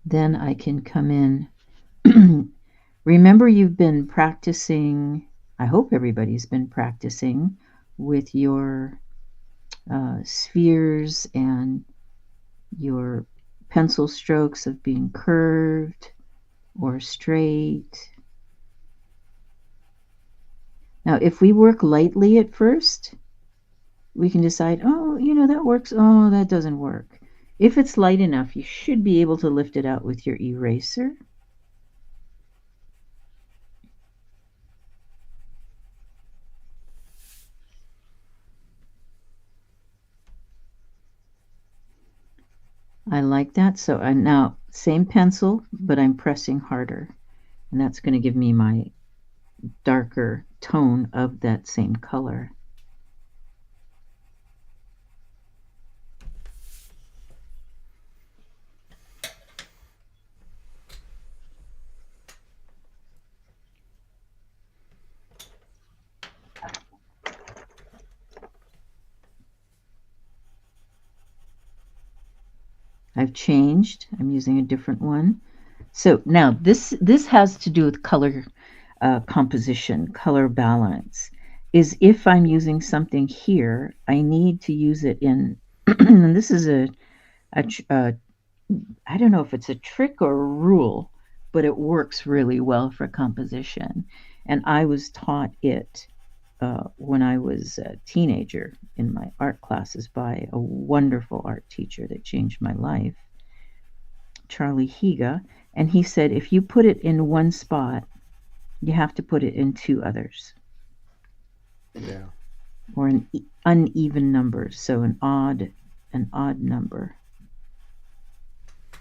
Then I can come in. Remember, you've been practicing, I hope everybody's been practicing with your spheres and your pencil strokes of being curved or straight. Now, if we work lightly at first, we can decide, oh, that works. Oh, that doesn't work. If it's light enough, you should be able to lift it out with your eraser. I like that. So now, same pencil, but I'm pressing harder. And that's going to give me my darker tone of that same color. I've changed. I'm using a different one. So now this has to do with color composition, color balance. Is if I'm using something here, I need to use it in, and this is a I don't know if it's a trick or a rule, but it works really well for composition. And I was taught it when I was a teenager in my art classes by a wonderful art teacher that changed my life, Charlie Higa. And he said, if you put it in one spot, you have to put it in two others. Yeah. Or an uneven number, so an odd number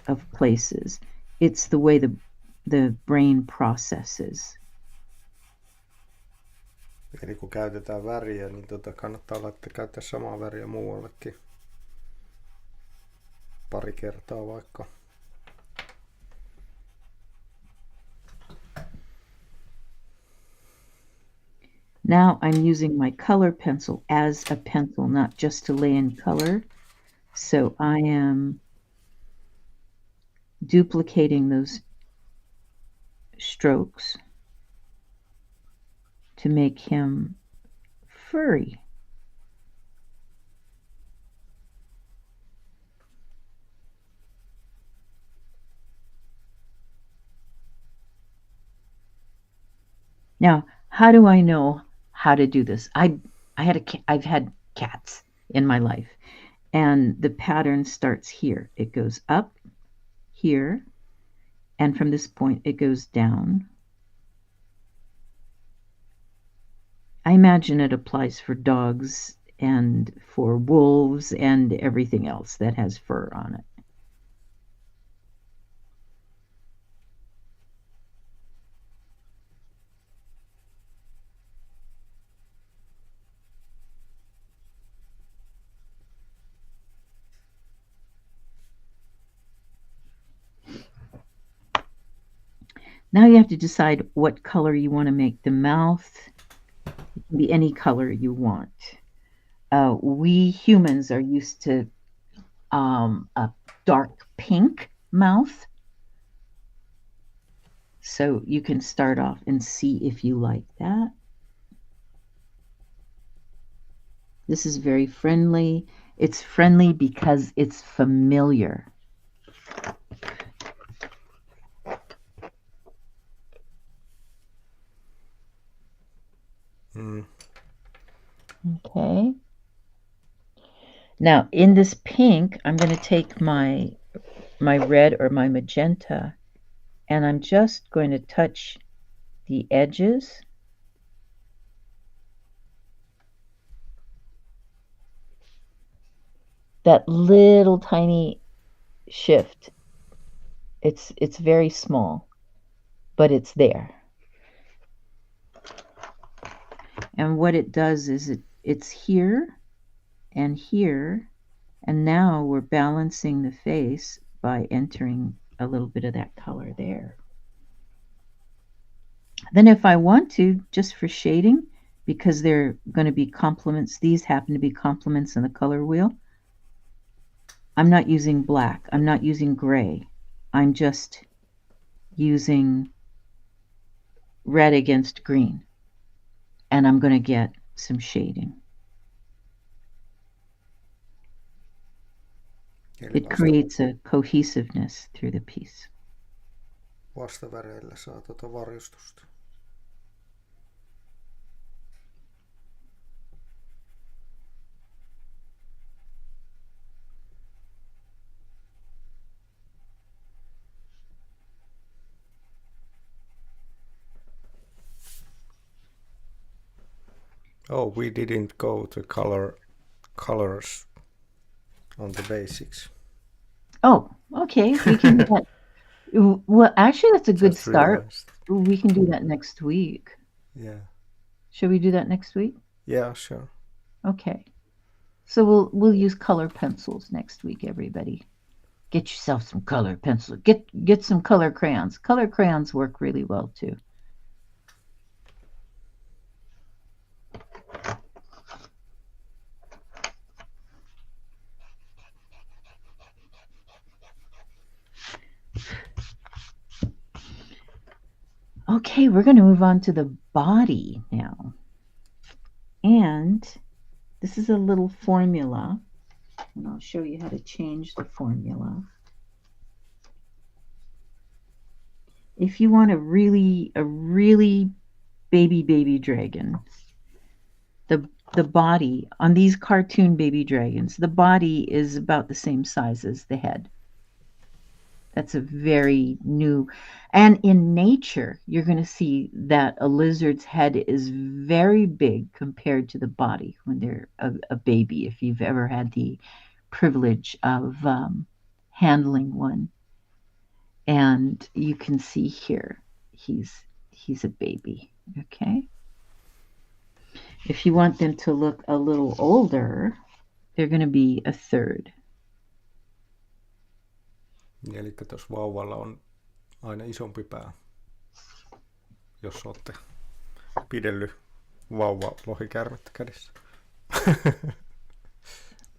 of places. It's the way the brain processes. Eli kun käytetään väriä, niin kannattaa käyttää samaa väriä muuallekin. Pari kertaa vaikka. Now I'm using my color pencil as a pencil, not just to lay in color. So I am duplicating those strokes to make him furry. Now, how do I know how to do this? I've had cats in my life, and the pattern starts here. It goes up here, and from this point it goes down. I imagine it applies for dogs and for wolves and everything else that has fur on it. Now you have to decide what color you want to make the mouth. It can be any color you want. We humans are used to a dark pink mouth. So you can start off and see if you like that. This is very friendly. It's friendly because it's familiar. Okay. Now in this pink, I'm going to take my red or my magenta, and I'm just going to touch the edges. That little tiny shift. It's very small, but it's there. And what it does is it's here, and now we're balancing the face by entering a little bit of that color there. Then if I want to, just for shading, because they're going to be complements, these happen to be complements in the color wheel, I'm not using black, I'm not using gray, I'm just using red against green, and I'm going to get some shading. It creates a cohesiveness through the piece. Vastaväreillä saa varjostusta. Oh, we didn't go to colors on the basics. Oh, okay. We can do that. Well, actually, that's a good start. Realized. We can do that next week. Yeah. Should we do that next week? Yeah, sure. Okay. So we'll use color pencils next week, everybody. Get yourself some color pencils. Get some color crayons. Color crayons work really well too. Okay, we're going to move on to the body now. And this is a little formula And I'll show you how to change the formula. If you want a really baby dragon, the body on these cartoon baby dragons, the body is about the same size as the head. That's a very new, and in nature, you're going to see that a lizard's head is very big compared to the body when they're a baby, if you've ever had the privilege of handling one. And you can see here, he's a baby, okay? If you want them to look a little older, they're going to be a third. Eli tuossa vauvalla on aina isompi pää, jos olette pidellyt vauva lohikärmettä kädessä.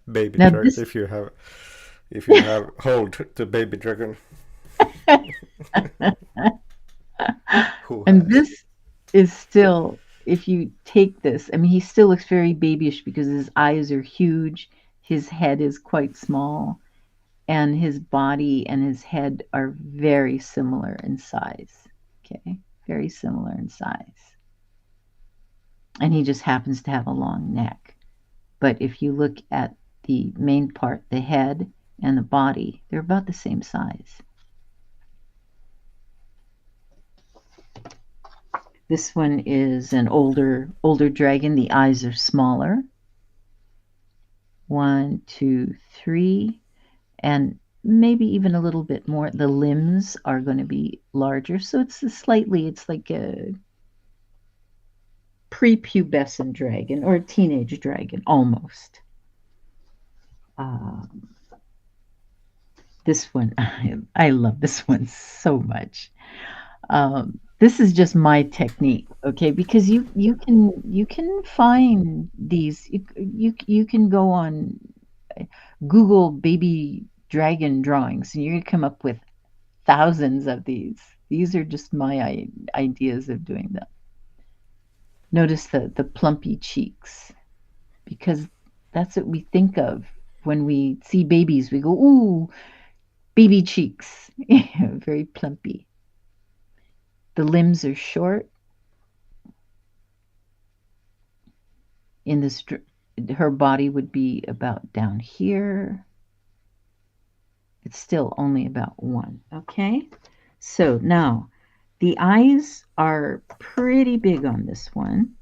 Baby Now dragon, this- if you have hold the baby dragon. Who And has? this is still, if you take this, I mean, he still looks very babyish because his eyes are huge, his head is quite small, and his body and his head are very similar in size. Okay, very similar in size. And he just happens to have a long neck. But if you look at the main part, the head and the body, they're about the same size. This one is an older dragon. The eyes are smaller. 1, 2, 3, and maybe even a little bit more. The limbs are going to be larger, so it's like a prepubescent dragon or a teenage dragon almost. This one, I love this one so much. This is just my technique, okay? Because you can find these. You can go on Google baby dragon drawings, and you're gonna come up with thousands of these. These are just my ideas of doing them. Notice the plumpy cheeks, because that's what we think of when we see babies. We go, ooh, baby cheeks, very plumpy. The limbs are short. In this, her body would be about down here. It's still only about 1, okay? So now, the eyes are pretty big on this one.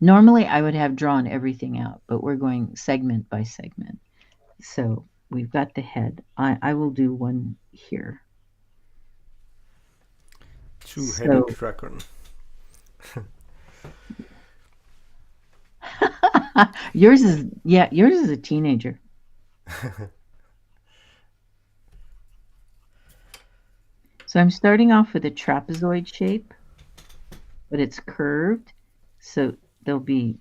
Normally, I would have drawn everything out, but we're going segment by segment. So we've got the head. I will do one here. Two-headed dragon. Yours is a teenager. So I'm starting off with a trapezoid shape, but it's curved, so there'll be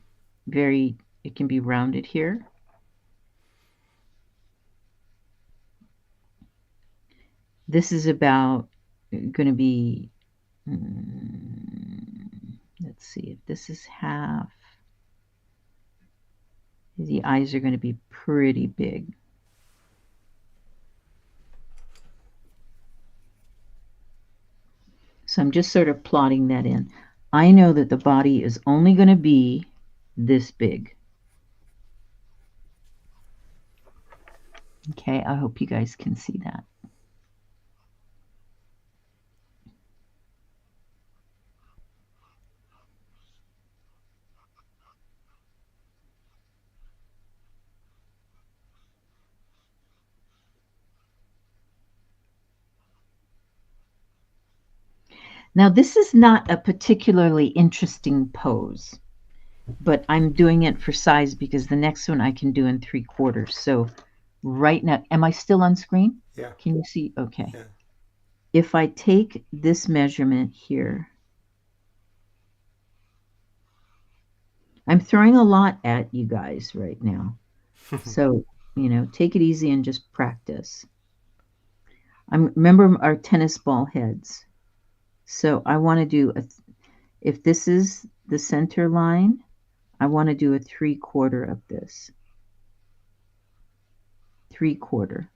it can be rounded here. This is about going to be, let's see, if this is half, the eyes are going to be pretty big. So I'm just sort of plotting that in. I know that the body is only going to be this big. Okay, I hope you guys can see that. Now, this is not a particularly interesting pose, but I'm doing it for size because the next one I can do in 3/4. So right now, am I still on screen? Yeah. Can you see? Okay. Yeah. If I take this measurement here, I'm throwing a lot at you guys right now. So, take it easy and just practice. Remember our tennis ball heads. So I want to do if this is the center line, I want to do a 3/4 of this. 3/4.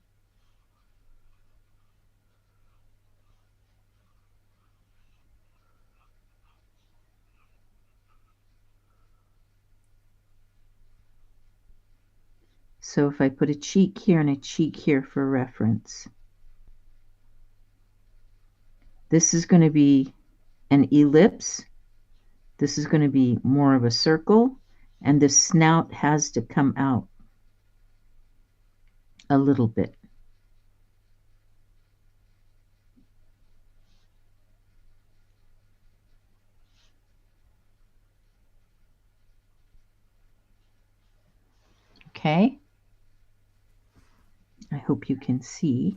So if I put a cheek here and a cheek here for reference, this is going to be an ellipse. This is going to be more of a circle, and the snout has to come out a little bit. Okay. I hope you can see.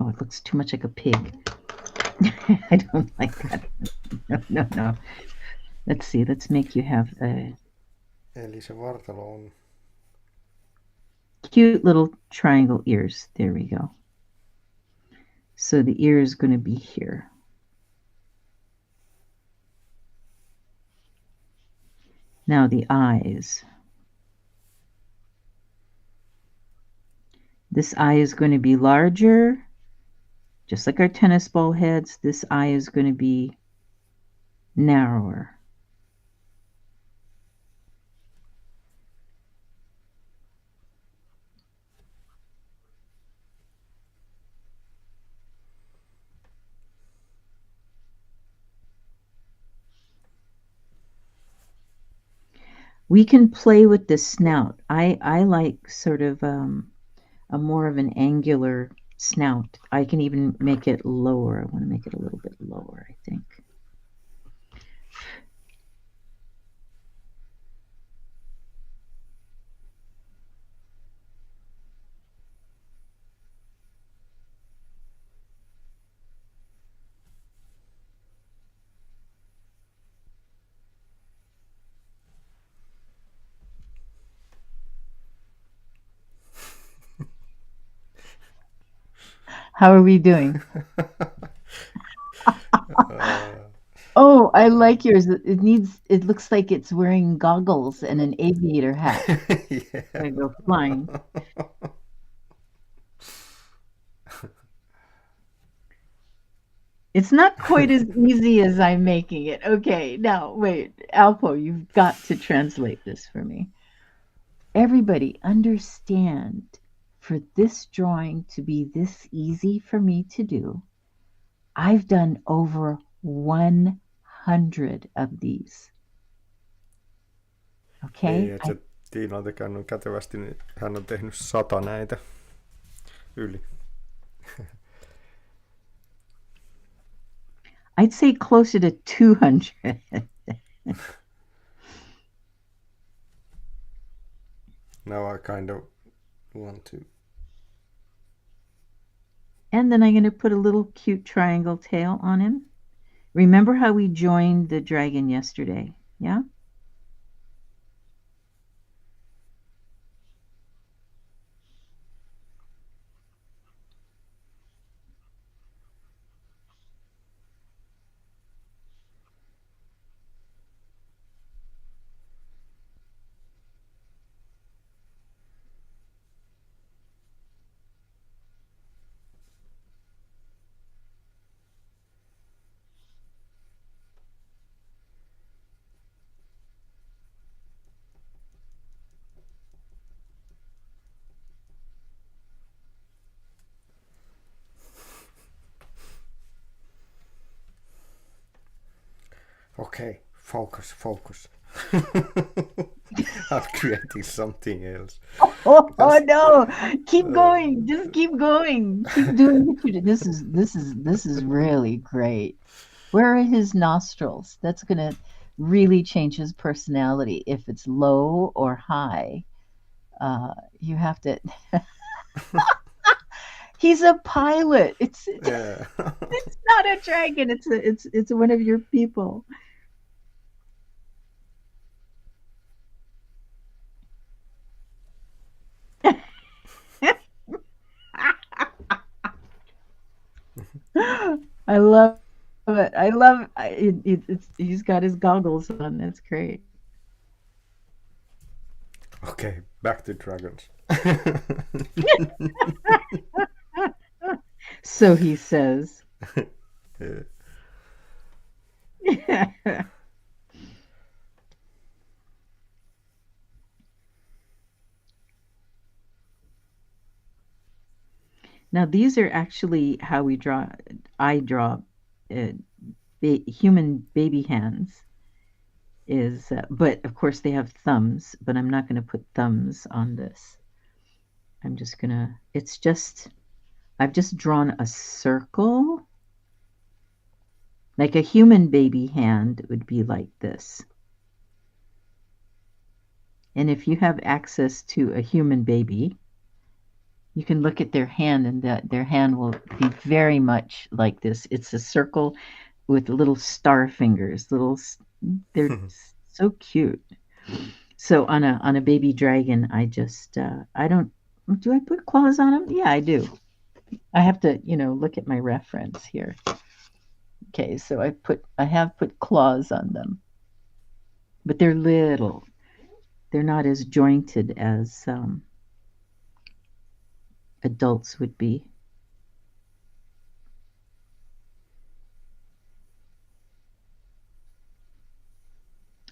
Oh, it looks too much like a pig. I don't like that. No. Let's see. Let's make you have a Eli se vartalo on. Cute little triangle ears. There we go. So the ear is going to be here. Now the eyes. This eye is going to be larger. Just like our tennis ball heads, this eye is going to be narrower. We can play with the snout. I like sort of a more of an angular snout. I can even make it lower. I want to make it a little bit lower, I think. How are we doing? Oh, I like yours. It looks like it's wearing goggles and an aviator hat. Yeah. I go flying. It's not quite as easy as I'm making it. Okay, now wait, Alpo, you've got to translate this for me. Everybody understand, for this drawing to be this easy for me to do, I've done over 100 of these. Okay? Niin, että se Tiina on tekannut kätevästi, niin hän on tehnyt 100 näitä yli. I'd say closer to 200. Now I kind of want to. And then I'm going to put a little cute triangle tail on him. Remember how we joined the dragon yesterday? Yeah? Okay, focus. I'm creating something else. Oh no! Keep going. Just keep going. Keep doing what you do. This is really great. Where are his nostrils? That's gonna really change his personality. If it's low or high, you have to. He's a pilot. It's not a dragon. It's one of your people. I love it. I love it's he's got his goggles on. That's great. Okay, back to dragons. So he says. Yeah. Now these are actually how we draw. I draw uh, human baby hands. But of course they have thumbs. But I'm not going to put thumbs on this. I'm just gonna. It's just. I've just drawn a circle. Like a human baby hand would be like this. And if you have access to a human baby, you can look at their hand and their hand will be very much like this. It's a circle with little star fingers. They're so cute. So on a baby dragon, I don't do I put claws on them? Yeah, I do. I have to, look at my reference here. Okay, so I have put claws on them. But they're little. They're not as jointed as adults would be.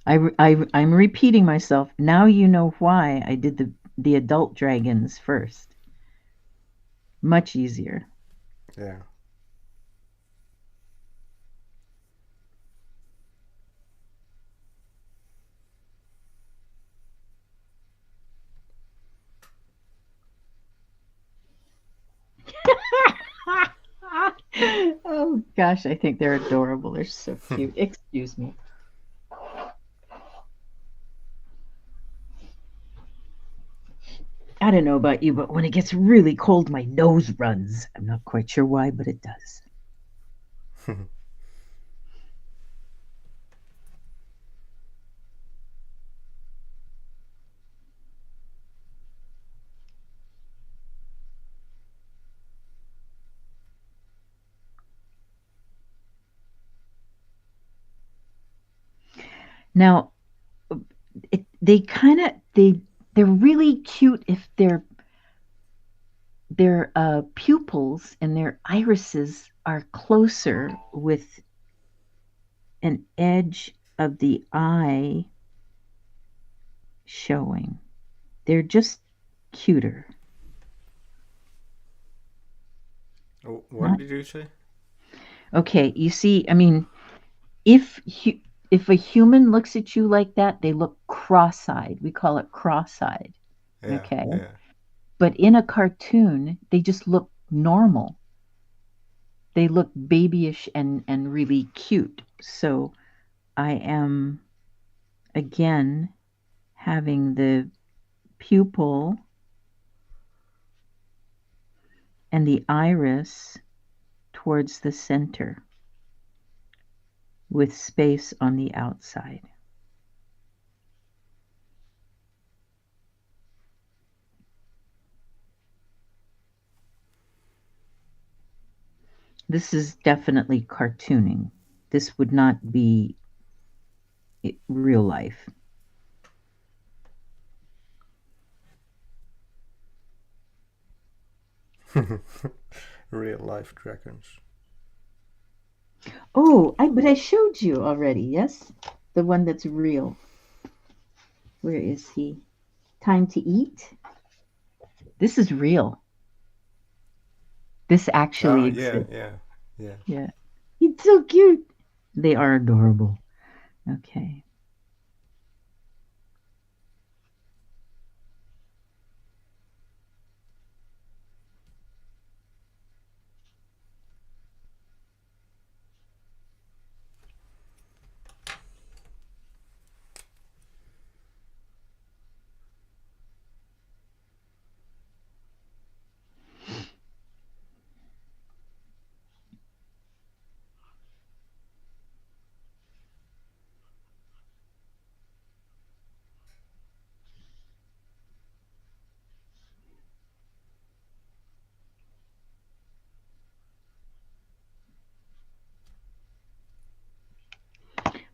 I'm repeating myself. Now you know why I did the adult dragons first. Much easier. Yeah. Oh gosh, I think they're adorable. They're so cute. Excuse me. I don't know about you, but when it gets really cold, my nose runs. I'm not quite sure why, but it does. Now, they kind of they're really cute if their pupils and their irises are closer with an edge of the eye showing. They're just cuter. Oh, what did you say? Okay, you see, I mean, if if a human looks at you like that, they look cross-eyed. We call it cross-eyed. Yeah, Okay? yeah. But in a cartoon, they just look normal. They look babyish and really cute. So I am again having the pupil and the iris towards the center with space on the outside. This is definitely cartooning. This would not be real life. Real life dragons. Oh, but I showed you already, yes? The one that's real. Where is he? Time to eat? This is real. This actually Yeah, exists. yeah, yeah. Yeah. He's so cute. They are adorable. Okay.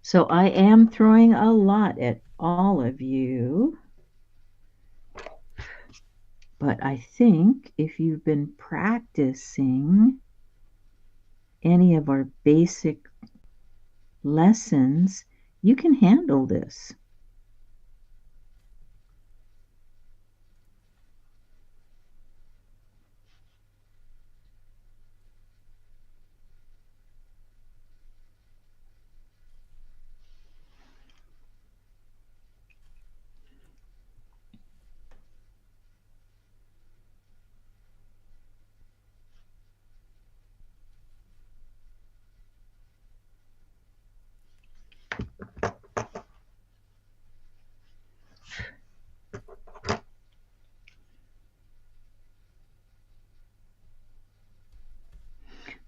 So I am throwing a lot at all of you. But I think if you've been practicing any of our basic lessons, you can handle this.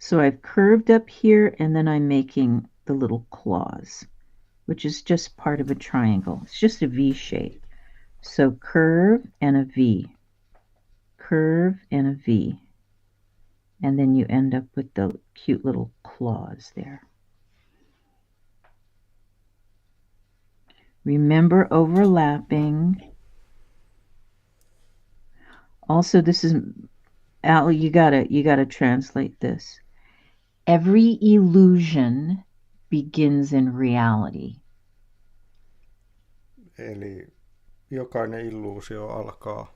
So I've curved up here and then I'm making the little claws, which is just part of a triangle. It's just a V shape. So curve and a V, curve and a V. And then you end up with the cute little claws there. Remember overlapping. Also, this is, Al, you gotta translate this. Every illusion begins in reality. Eli jokainen illuusio alkaa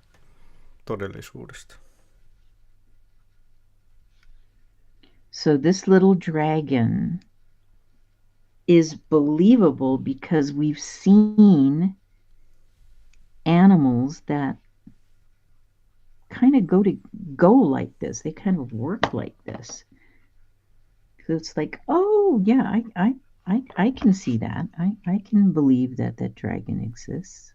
todellisuudesta. So this little dragon is believable because we've seen animals that kind of go like this. They kind of work like this. So it's like, oh yeah, I can see that. I can believe that that dragon exists.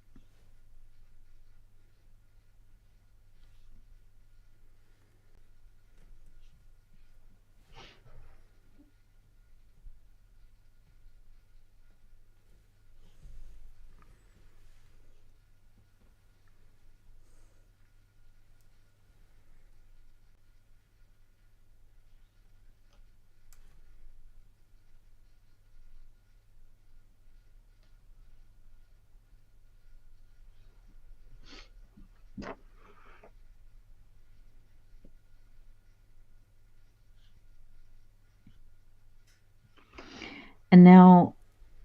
And now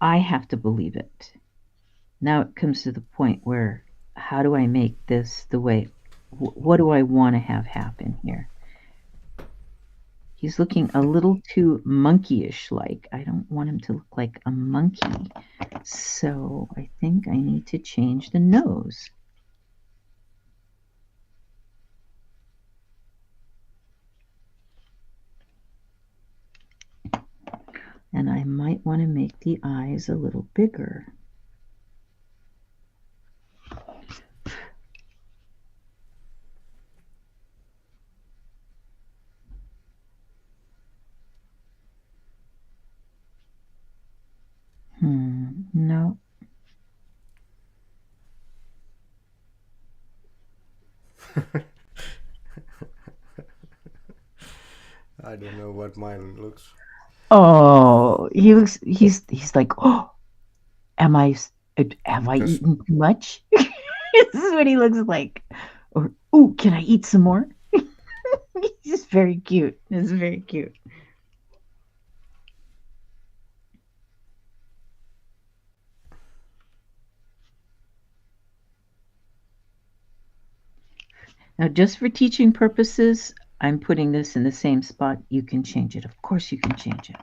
I have to believe it. Now it comes to the point where, how do I make this the way, what do I want to have happen here? He's looking a little too monkeyish like. I don't want him to look like a monkey. So I think I need to change the nose. And I might want to make the eyes a little bigger. No. I don't know what mine looks. Oh, he's like, oh, have I eaten too much? This is what he looks like. Or, oh, can I eat some more? He's just very cute. It's very cute. Now, just for teaching purposes, I'm putting this in the same spot. You can change it. Of course you can change it.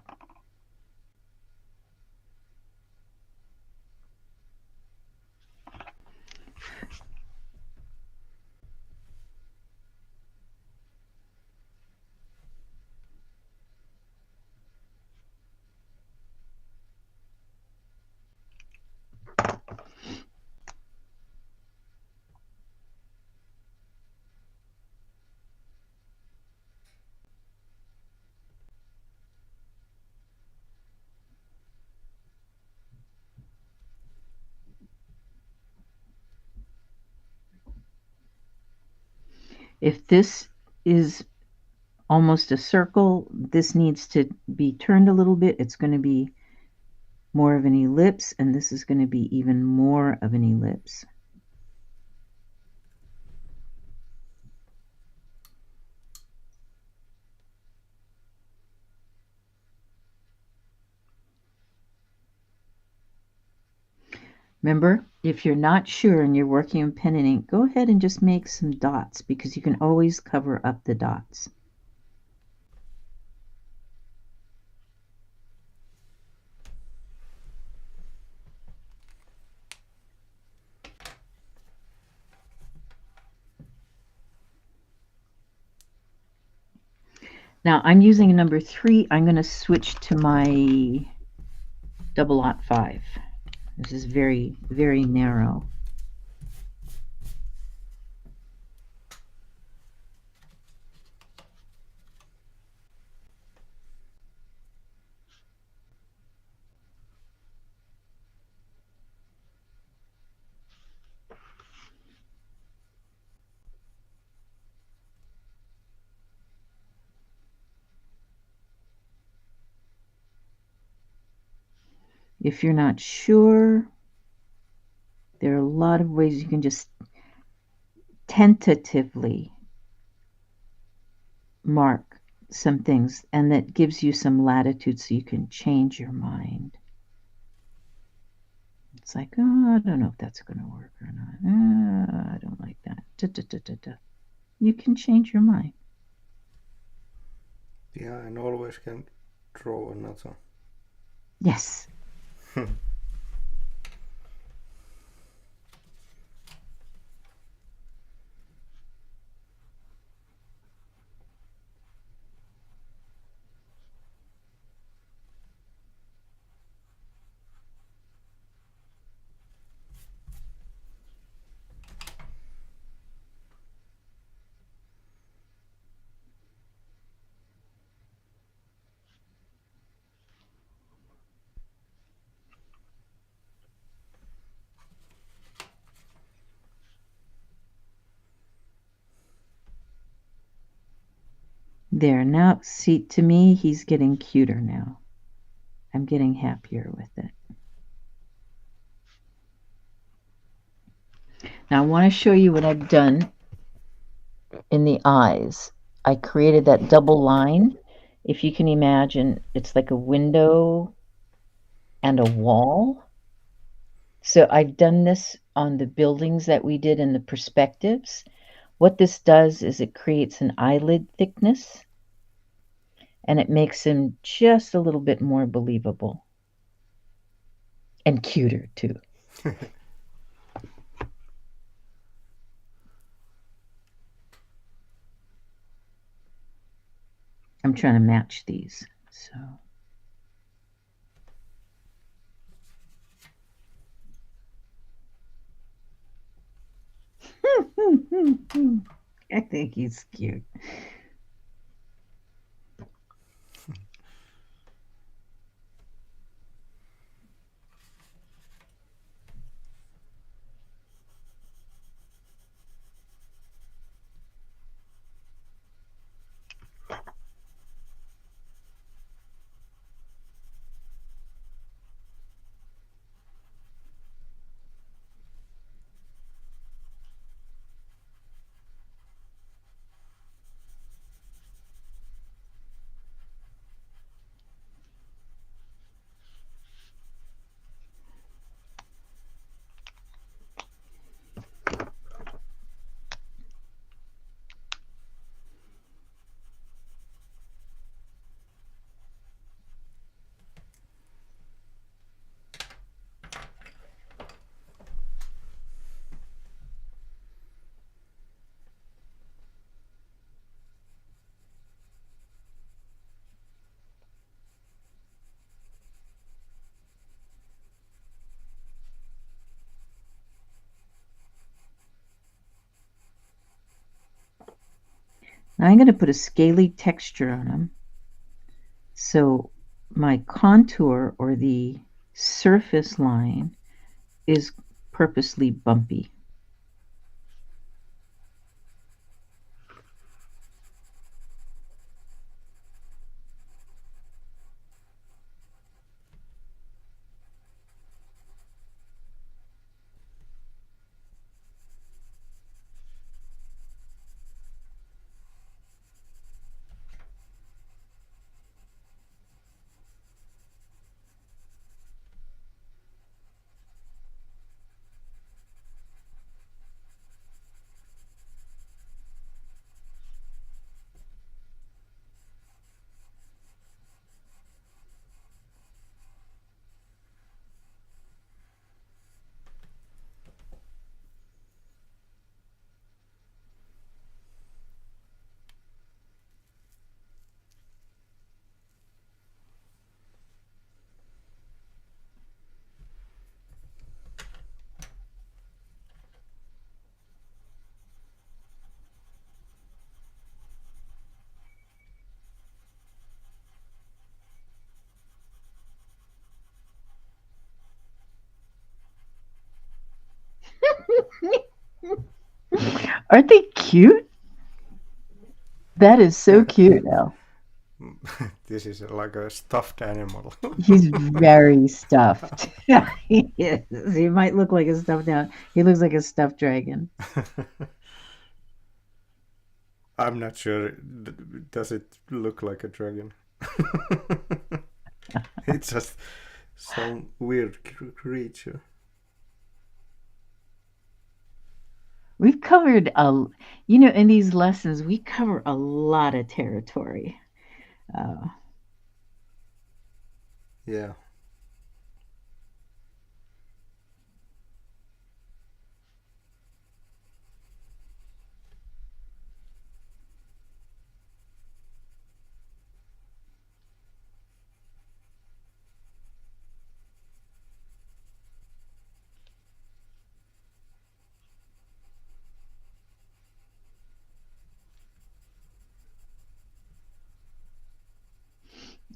If this is almost a circle, this needs to be turned a little bit. It's going to be more of an ellipse, and this is going to be even more of an ellipse. Remember, if you're not sure and you're working in pen and ink, go ahead and just make some dots, because you can always cover up the dots. Now I'm using a number 3. I'm going to switch to my 0.5. This is very, very narrow. If you're not sure, there are a lot of ways you can just tentatively mark some things, and that gives you some latitude so you can change your mind. It's like, oh, I don't know if that's going to work or not. I don't like that. Da, da, da, da, da. You can change your mind. Yeah, and always can draw another. Yes. There, now, see, to me, he's getting cuter now. I'm getting happier with it. Now, I want to show you what I've done in the eyes. I created that double line. If you can imagine, it's like a window and a wall. So I've done this on the buildings that we did in the perspectives. What this does is it creates an eyelid thickness, and it makes him just a little bit more believable. And cuter, too. I'm trying to match these, so. I think he's cute. Now I'm going to put a scaly texture on them. So my contour, or the surface line, is purposely bumpy. Aren't they cute? That is so cute, Elle. This is like a stuffed animal. He's very stuffed. He is. He might look like a stuffed down. He looks like a stuffed dragon. I'm not sure. Does it look like a dragon? It's just some weird creature. We've covered in these lessons, we cover a lot of territory. Yeah.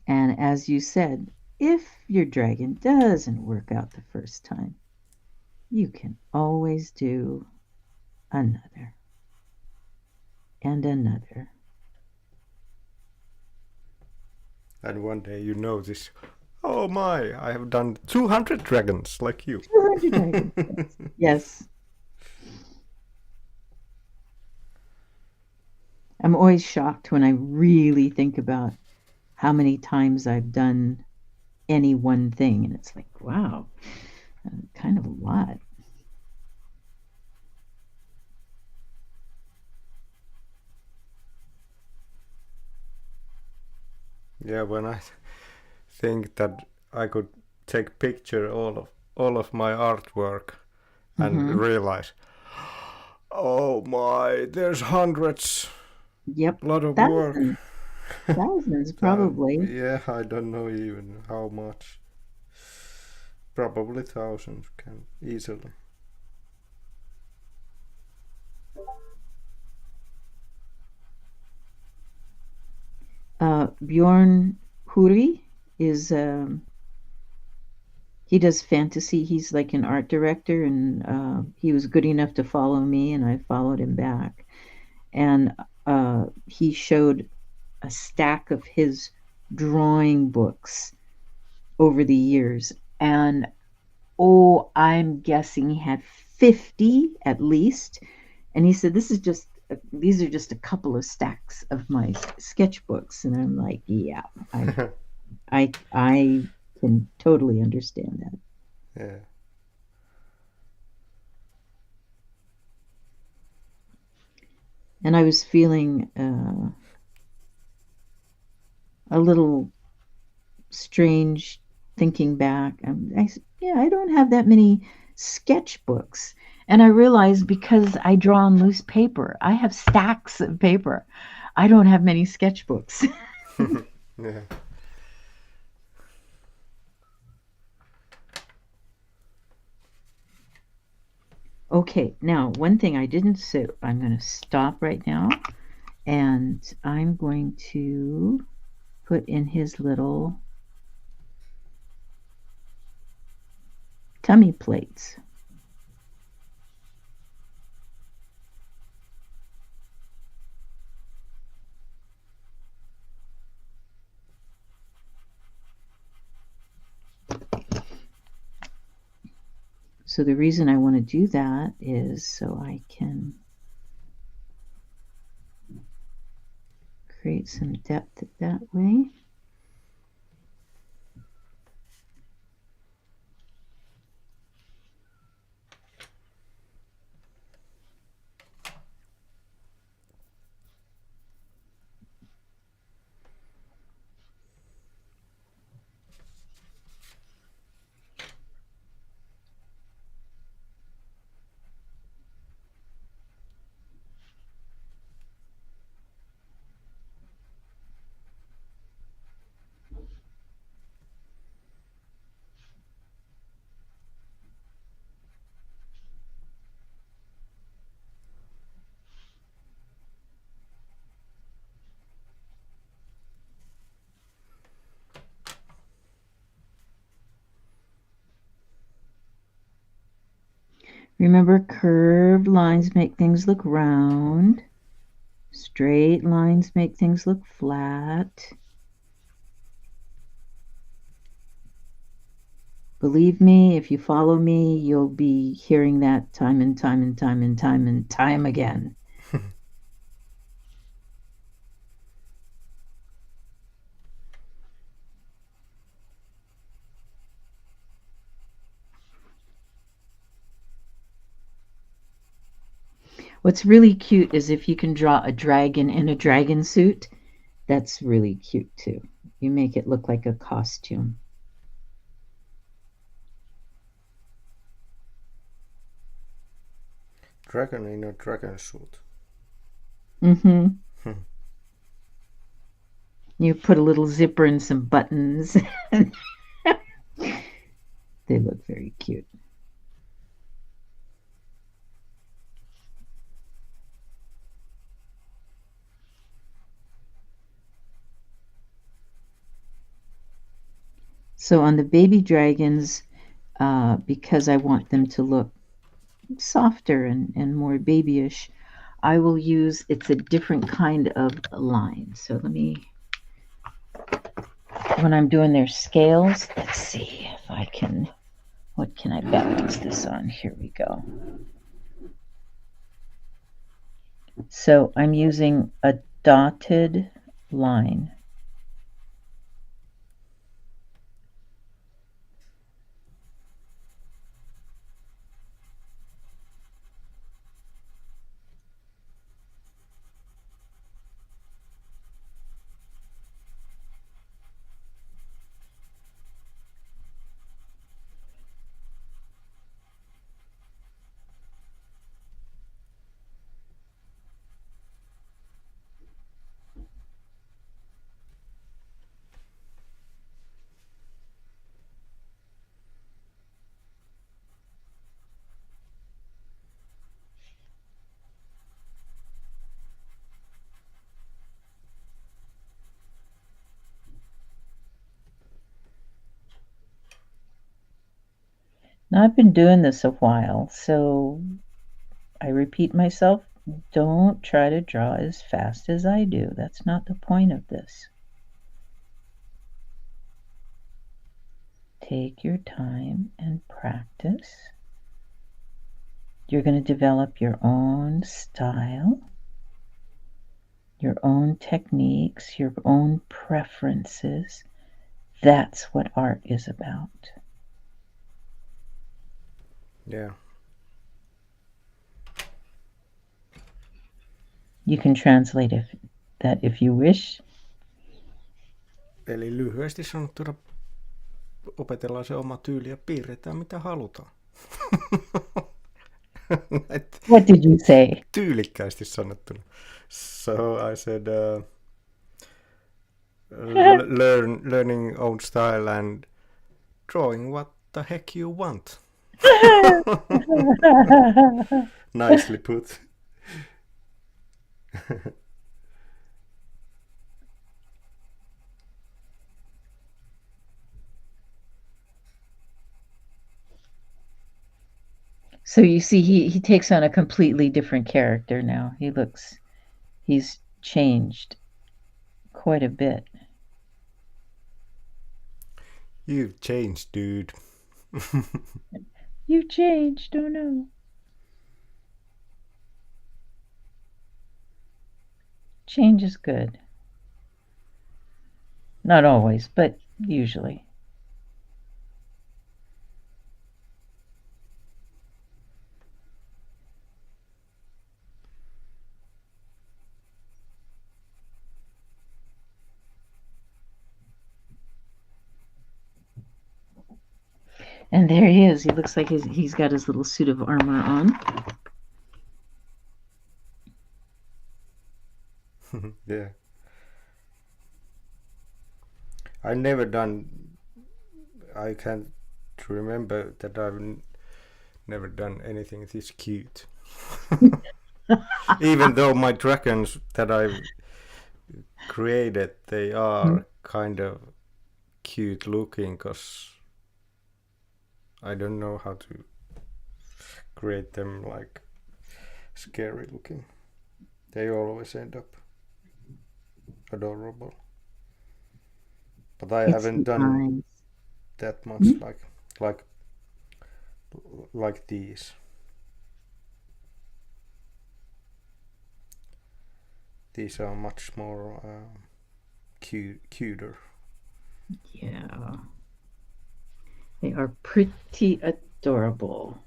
And as you said, if your dragon doesn't work out the first time, you can always do another and another. And one day you notice, oh my, I have done 200 dragons like you. 200 dragons. Yes. I'm always shocked when I really think about how many times I've done any one thing. And it's like, wow, kind of a lot. Yeah, when I think that I could take picture all of my artwork and realize, oh my, there's hundreds. Yep. A lot of Thousands. work. Thousands, probably. Yeah, I don't know even how much. Probably thousands can easily. Bjorn Huri is he does fantasy. He's like an art director, and he was good enough to follow me, and I followed him back. And he showed a stack of his drawing books over the years, and I'm guessing he had 50 at least. And he said, these are just a couple of stacks of my sketchbooks. And I'm like, yeah, I can totally understand that. Yeah. And I was feeling a little strange thinking back. I don't have that many sketchbooks. And I realized because I draw on loose paper, I have stacks of paper. I don't have many sketchbooks. Yeah. Okay, now one thing I didn't say, I'm going to stop right now and I'm going to put in his little tummy plates. So the reason I want to do that is so I can create some depth that way. Remember, curved lines make things look round. Straight lines make things look flat. Believe me, if you follow me, you'll be hearing that time and time and time and time and time again. What's really cute is if you can draw a dragon in a dragon suit. That's really cute too. You make it look like a costume. Dragon in a dragon suit. Mm-hmm. You put a little zipper and some buttons. They look very cute. So on the baby dragons, because I want them to look softer and more babyish, I will use, it's a different kind of line. So let me, when I'm doing their scales, let's see if I can, what can I balance this on? Here we go. So I'm using a dotted line. Now I've been doing this a while, so I repeat myself, don't try to draw as fast as I do. That's not the point of this. Take your time and practice. You're going to develop your own style, your own techniques, your own preferences. That's what art is about. Yeah. You can translate that if you wish. Eli lyhyesti sanottuna opetellaan se oma tyyli ja piirretään mitä halutaan. What did you say? Tyylikkäästi sanottuna. So I said learning own style and drawing what the heck you want. Nicely put. So you see, he takes on a completely different character now. He's changed quite a bit. You've changed, dude. You changed, oh no. Change is good. Not always, but usually. And there he is. He looks like he's got his little suit of armor on. Yeah. I can't remember that I've never done anything this cute. Even though my dragons that I've created, they are kind of cute looking, because I don't know how to create them like scary looking. They always end up adorable. But I haven't done that much like these. These are much more cuter. Yeah. They are pretty adorable.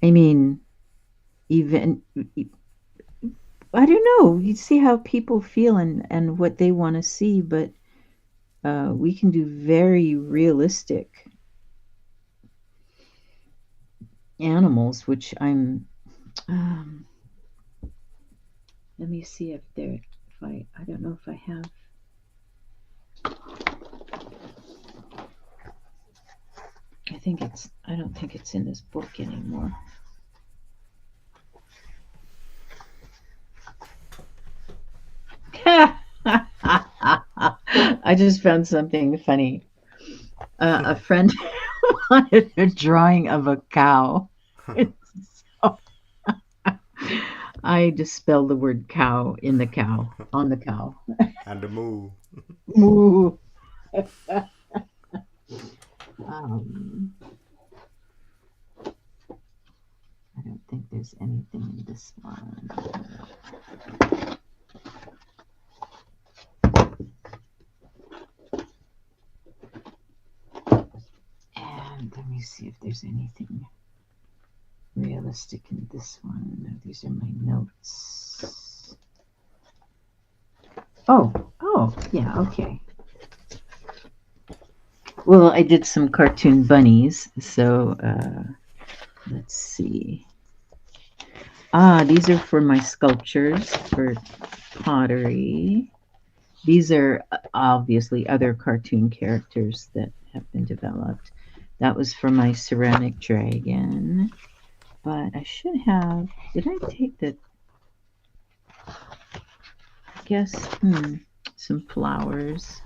I mean, even, I don't know, you see how people feel and what they want to see, but we can do very realistic animals, which I'm, let me see if I don't know if I have. I don't think it's in this book anymore. I just found something funny. A friend wanted a drawing of a cow. So I just spelled the word cow in the cow, on the cow. And the moo. Moo. I don't think there's anything in this one. And let me see if there's anything realistic in this one. No, these are my notes. Oh, yeah, okay. Well, I did some cartoon bunnies, so let's see. These are for my sculptures, for pottery. These are obviously other cartoon characters that have been developed. That was for my ceramic dragon. But I should have, did I take the, I guess, some flowers.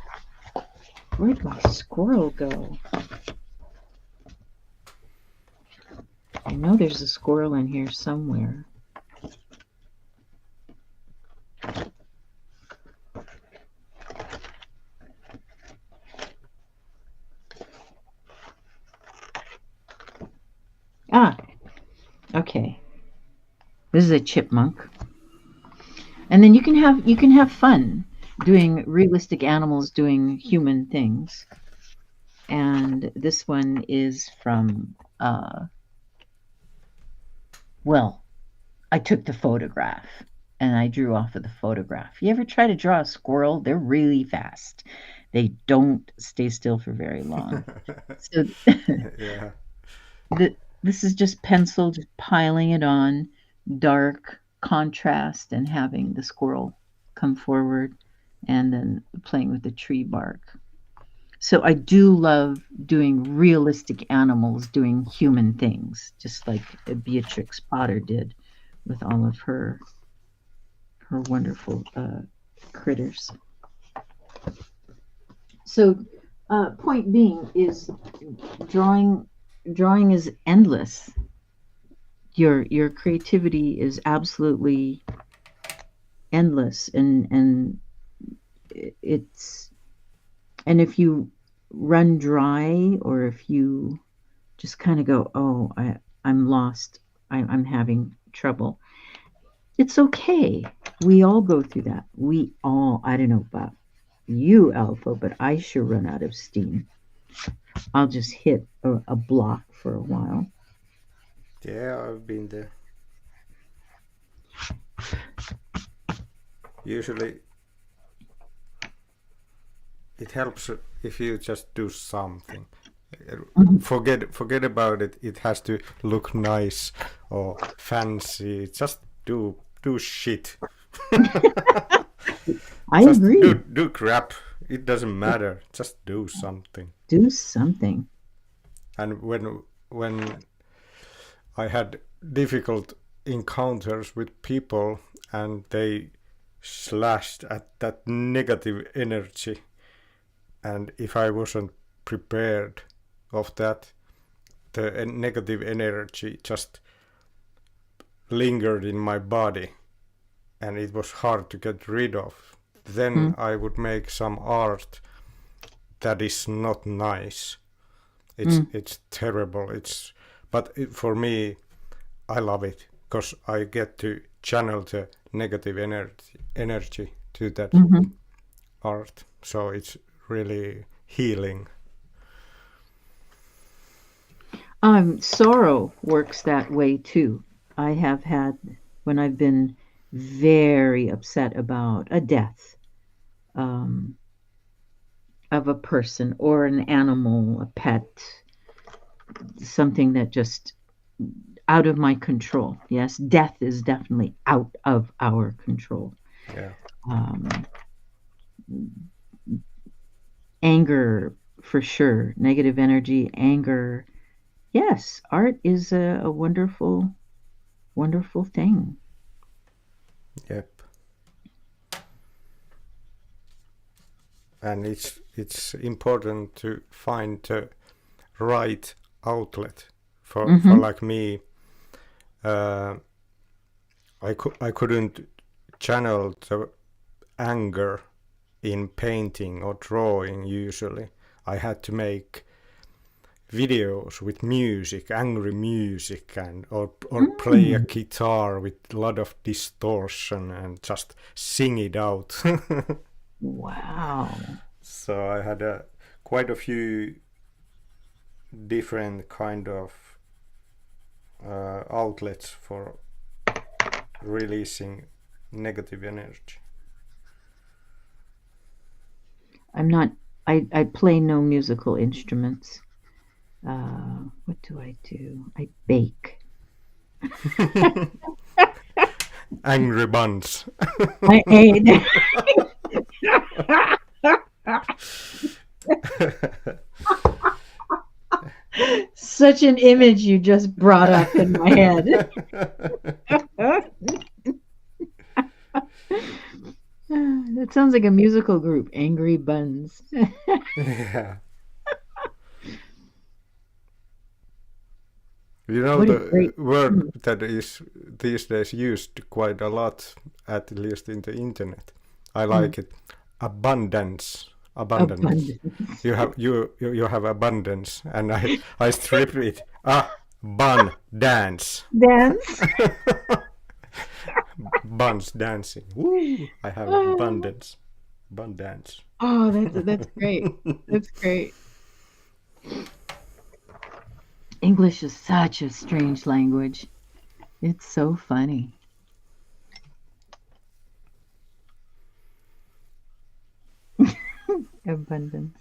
Where'd my squirrel go? I know there's a squirrel in here somewhere. Okay. This is a chipmunk. And then you can have fun doing realistic animals doing human things. And this one is from well, I took the photograph and I drew off of the photograph. You ever try to draw a squirrel? They're really fast. They don't stay still for very long. So Yeah. This is just pencil, just piling it on, dark contrast, and having the squirrel come forward and then playing with the tree bark. So I do love doing realistic animals doing human things, just like Beatrix Potter did with all of her wonderful critters. So point being is drawing is endless. Your creativity is absolutely endless, and if you run dry, or if you just kind of go, oh, I'm lost, I'm having trouble, it's okay. We all go through that. I don't know about you, Alpha, but I sure run out of steam. I'll just hit a block for a while. Yeah, I've been there. Usually it helps if you just do something. Forget about it. It has to look nice or fancy. Just do shit. I agree. Do crap. It doesn't matter. Just do something. Do something. And when I had difficult encounters with people and they slashed at that negative energy, and if I wasn't prepared of that, the negative energy just lingered in my body and it was hard to get rid of. Then I would make some art that is not nice. It's terrible. For me, I love it because I get to channel the negative energy to that art. So it's really healing. Sorrow works that way too. I have had, when I've been very upset about a death of a person or an animal, a pet, something that just out of my control. Yes, death is definitely out of our control. Yeah. Anger, for sure. Negative energy, anger. Yes, art is a wonderful, wonderful thing. Yep. And it's important to find the right outlet for like me. I couldn't channel the anger in painting or drawing usually. I had to make videos with music, angry music, and or play a guitar with a lot of distortion and just sing it out. Wow. So I had quite a few different kind of outlets for releasing negative energy. I play no musical instruments. What do? I bake. Angry buns. I ate. Such an image you just brought up in my head. That sounds like a musical group, Angry Buns. Yeah. You know, What a the great- word that is these days used quite a lot, at least in the internet. I like it. Abundance. Abundance. You have abundance, and I strip it. Bun dance. Dance. Buns dancing. Woo! I have abundance. Bun dance. Oh, that's great. That's great. English is such a strange language. It's so funny. Abundance.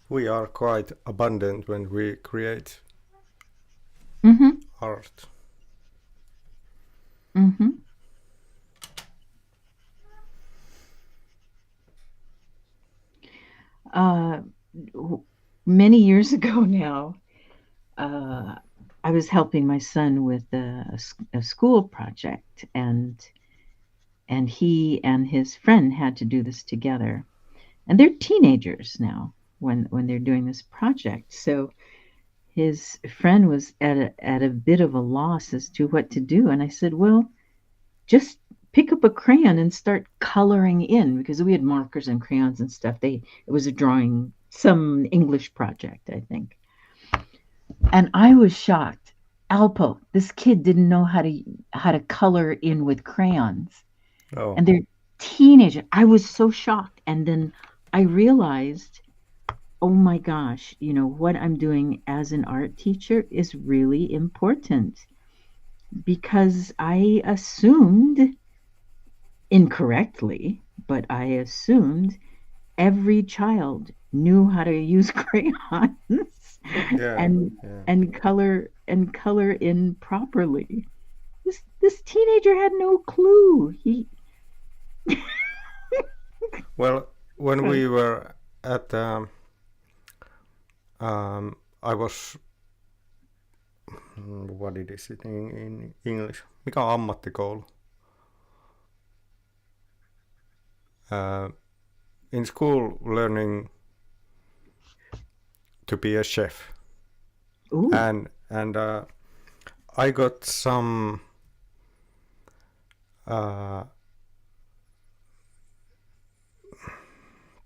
We are quite abundant when we create art. Many years ago now, I was helping my son with a school project, and he and his friend had to do this together. And they're teenagers now when they're doing this project. So his friend was at a bit of a loss as to what to do. And I said, well, just pick up a crayon and start coloring in, because we had markers and crayons and stuff. It was a drawing, some English project, I think. And I was shocked. Alpo, this kid didn't know how to color in with crayons. Oh. And they're teenagers. I was so shocked. And then I realized, oh my gosh, what I'm doing as an art teacher is really important, because I assumed, incorrectly, but I assumed every child knew how to use crayons and color in properly. This teenager had no clue. Well, when we were at what it is in English? Mikä on ammattikoulu? In school, learning to be a chef. Ooh. And I got some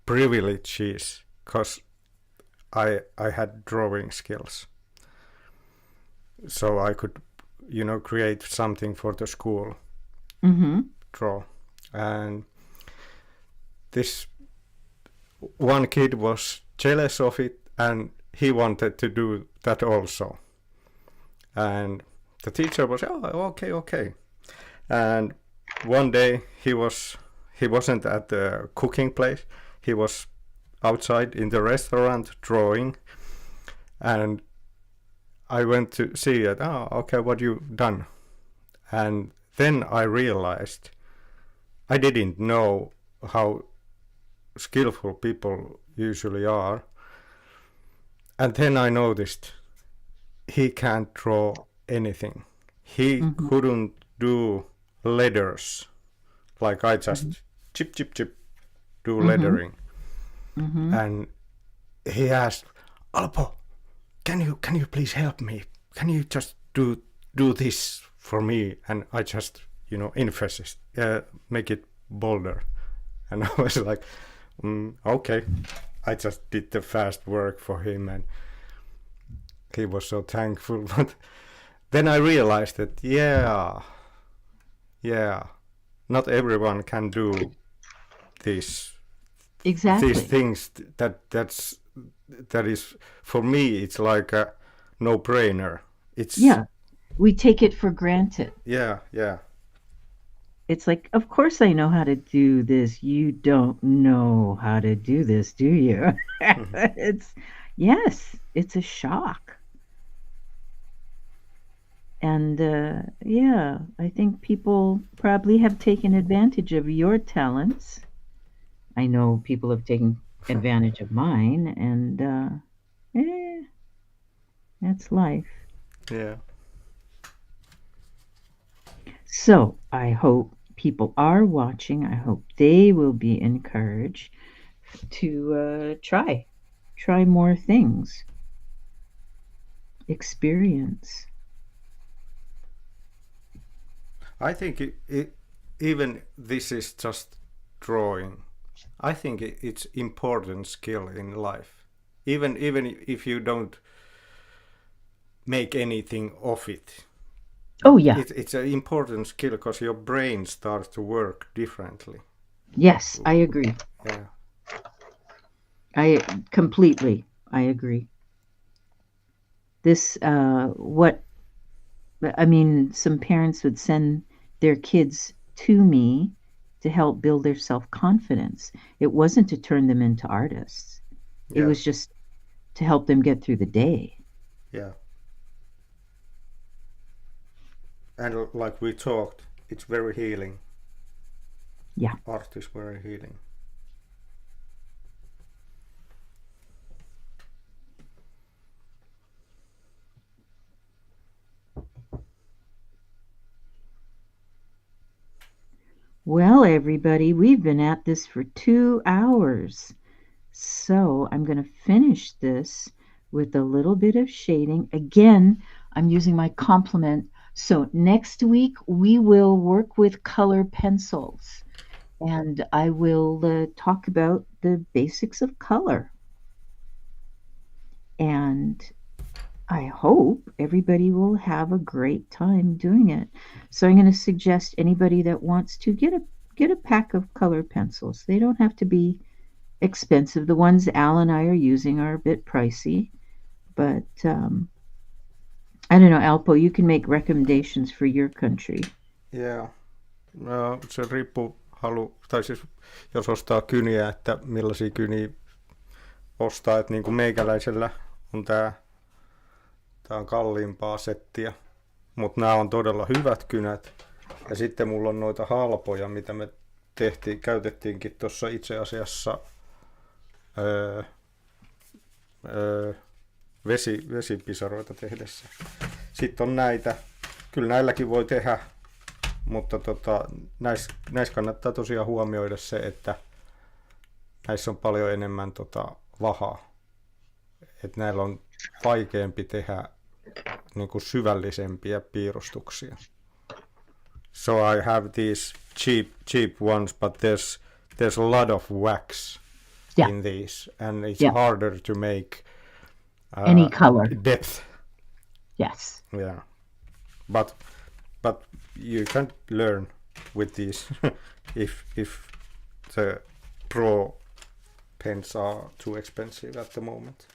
privileges because I had drawing skills, so I could, create something for the school, draw. And this one kid was jealous of it, and he wanted to do that also. And the teacher was, okay. And one day he wasn't at the cooking place. He was outside in the restaurant drawing, and I went to see it. What you done? And then I realized I didn't know how skillful people usually are. And then I noticed he can't draw anything. He couldn't do letters like I just chip do lettering. And he asked, Alpo, can you please help me? Can you just do this for me? And I just emphasize, make it bolder. And I was like, okay. I just did the fast work for him, and he was so thankful. But then I realized that not everyone can do these things. That is, for me, it's like a no-brainer. We take it for granted. Yeah. It's like, of course I know how to do this. You don't know how to do this, do you? It's a shock. And I think people probably have taken advantage of your talents. I know people have taken advantage of mine, and that's life. Yeah. So I hope people are watching. I hope they will be encouraged to try more things, experience. I think even this is just drawing. I think it's important skill in life. Even if you don't make anything of it. Oh yeah. It's an important skill because your brain starts to work differently. Yes, I agree. Yeah. I agree. This some parents would send their kids to me to help build their self-confidence. It wasn't to turn them into artists. It was just to help them get through the day. Yeah. And like we talked, it's very healing. Yeah. Art is very healing. Well, everybody, we've been at this for 2 hours. So I'm going to finish this with a little bit of shading. Again, I'm using my complement. So next week, we will work with color pencils. And I will talk about the basics of color. And I hope everybody will have a great time doing it. So I'm going to suggest anybody that wants to get a pack of color pencils. They don't have to be expensive. The ones Al and I are using are a bit pricey, but I don't know, Alpo, you can make recommendations for your country. Yeah. Se riippuu tai siis jos ostaa kyniä, että millaisia kyniä ostaa, että niin kuin meikäläisellä on tää on kalliimpaa settiä, mutta nämä on todella hyvät kynät. Ja sitten mulla on noita halpoja, mitä me käytettiinkin tuossa itse asiassa vesipisaroita tehdessä. Sitten on näitä. Kyllä näilläkin voi tehdä, mutta näissä kannattaa tosiaan huomioida se, että näissä on paljon enemmän vahaa. Että näillä on vaikeampi tehdä niin kuin syvällisempiä piirustuksia. So I have these cheap ones, but there's a lot of wax in these, and it's harder to make any color depth. Yes. Yeah, but you can learn with these if the pro pens are too expensive at the moment.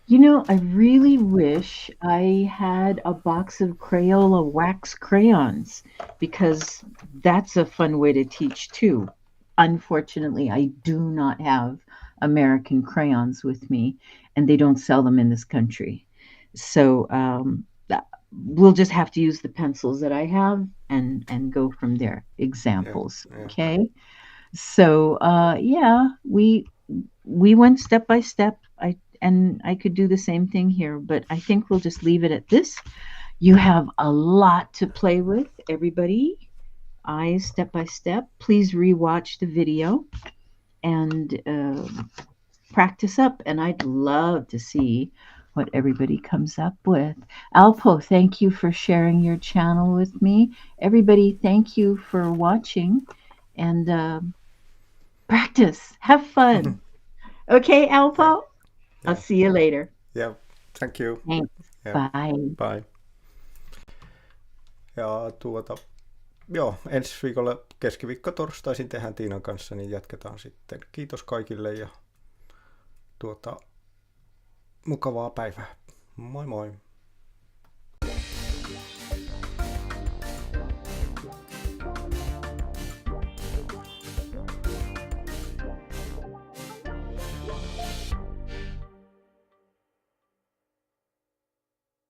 You know, I really wish I had a box of Crayola wax crayons, because that's a fun way to teach too. Unfortunately, I do not have American crayons with me, and they don't sell them in this country. So we'll just have to use the pencils that I have and go from there. Examples, okay? So we went step by step. I could do the same thing here, but I think we'll just leave it at this. You have a lot to play with, everybody. Eyes step by step. Please rewatch the video and practice up. And I'd love to see what everybody comes up with. Alpo, thank you for sharing your channel with me. Everybody, thank you for watching, and practice. Have fun. Okay, Alpo? I'll see you later. Yeah, thank you. Thanks. Yeah. Bye. Bye. Ja ensi viikolla keskiviikko torstaisin tehdään Tiinan kanssa, niin jatketaan sitten. Kiitos kaikille ja mukavaa päivää. Moi moi.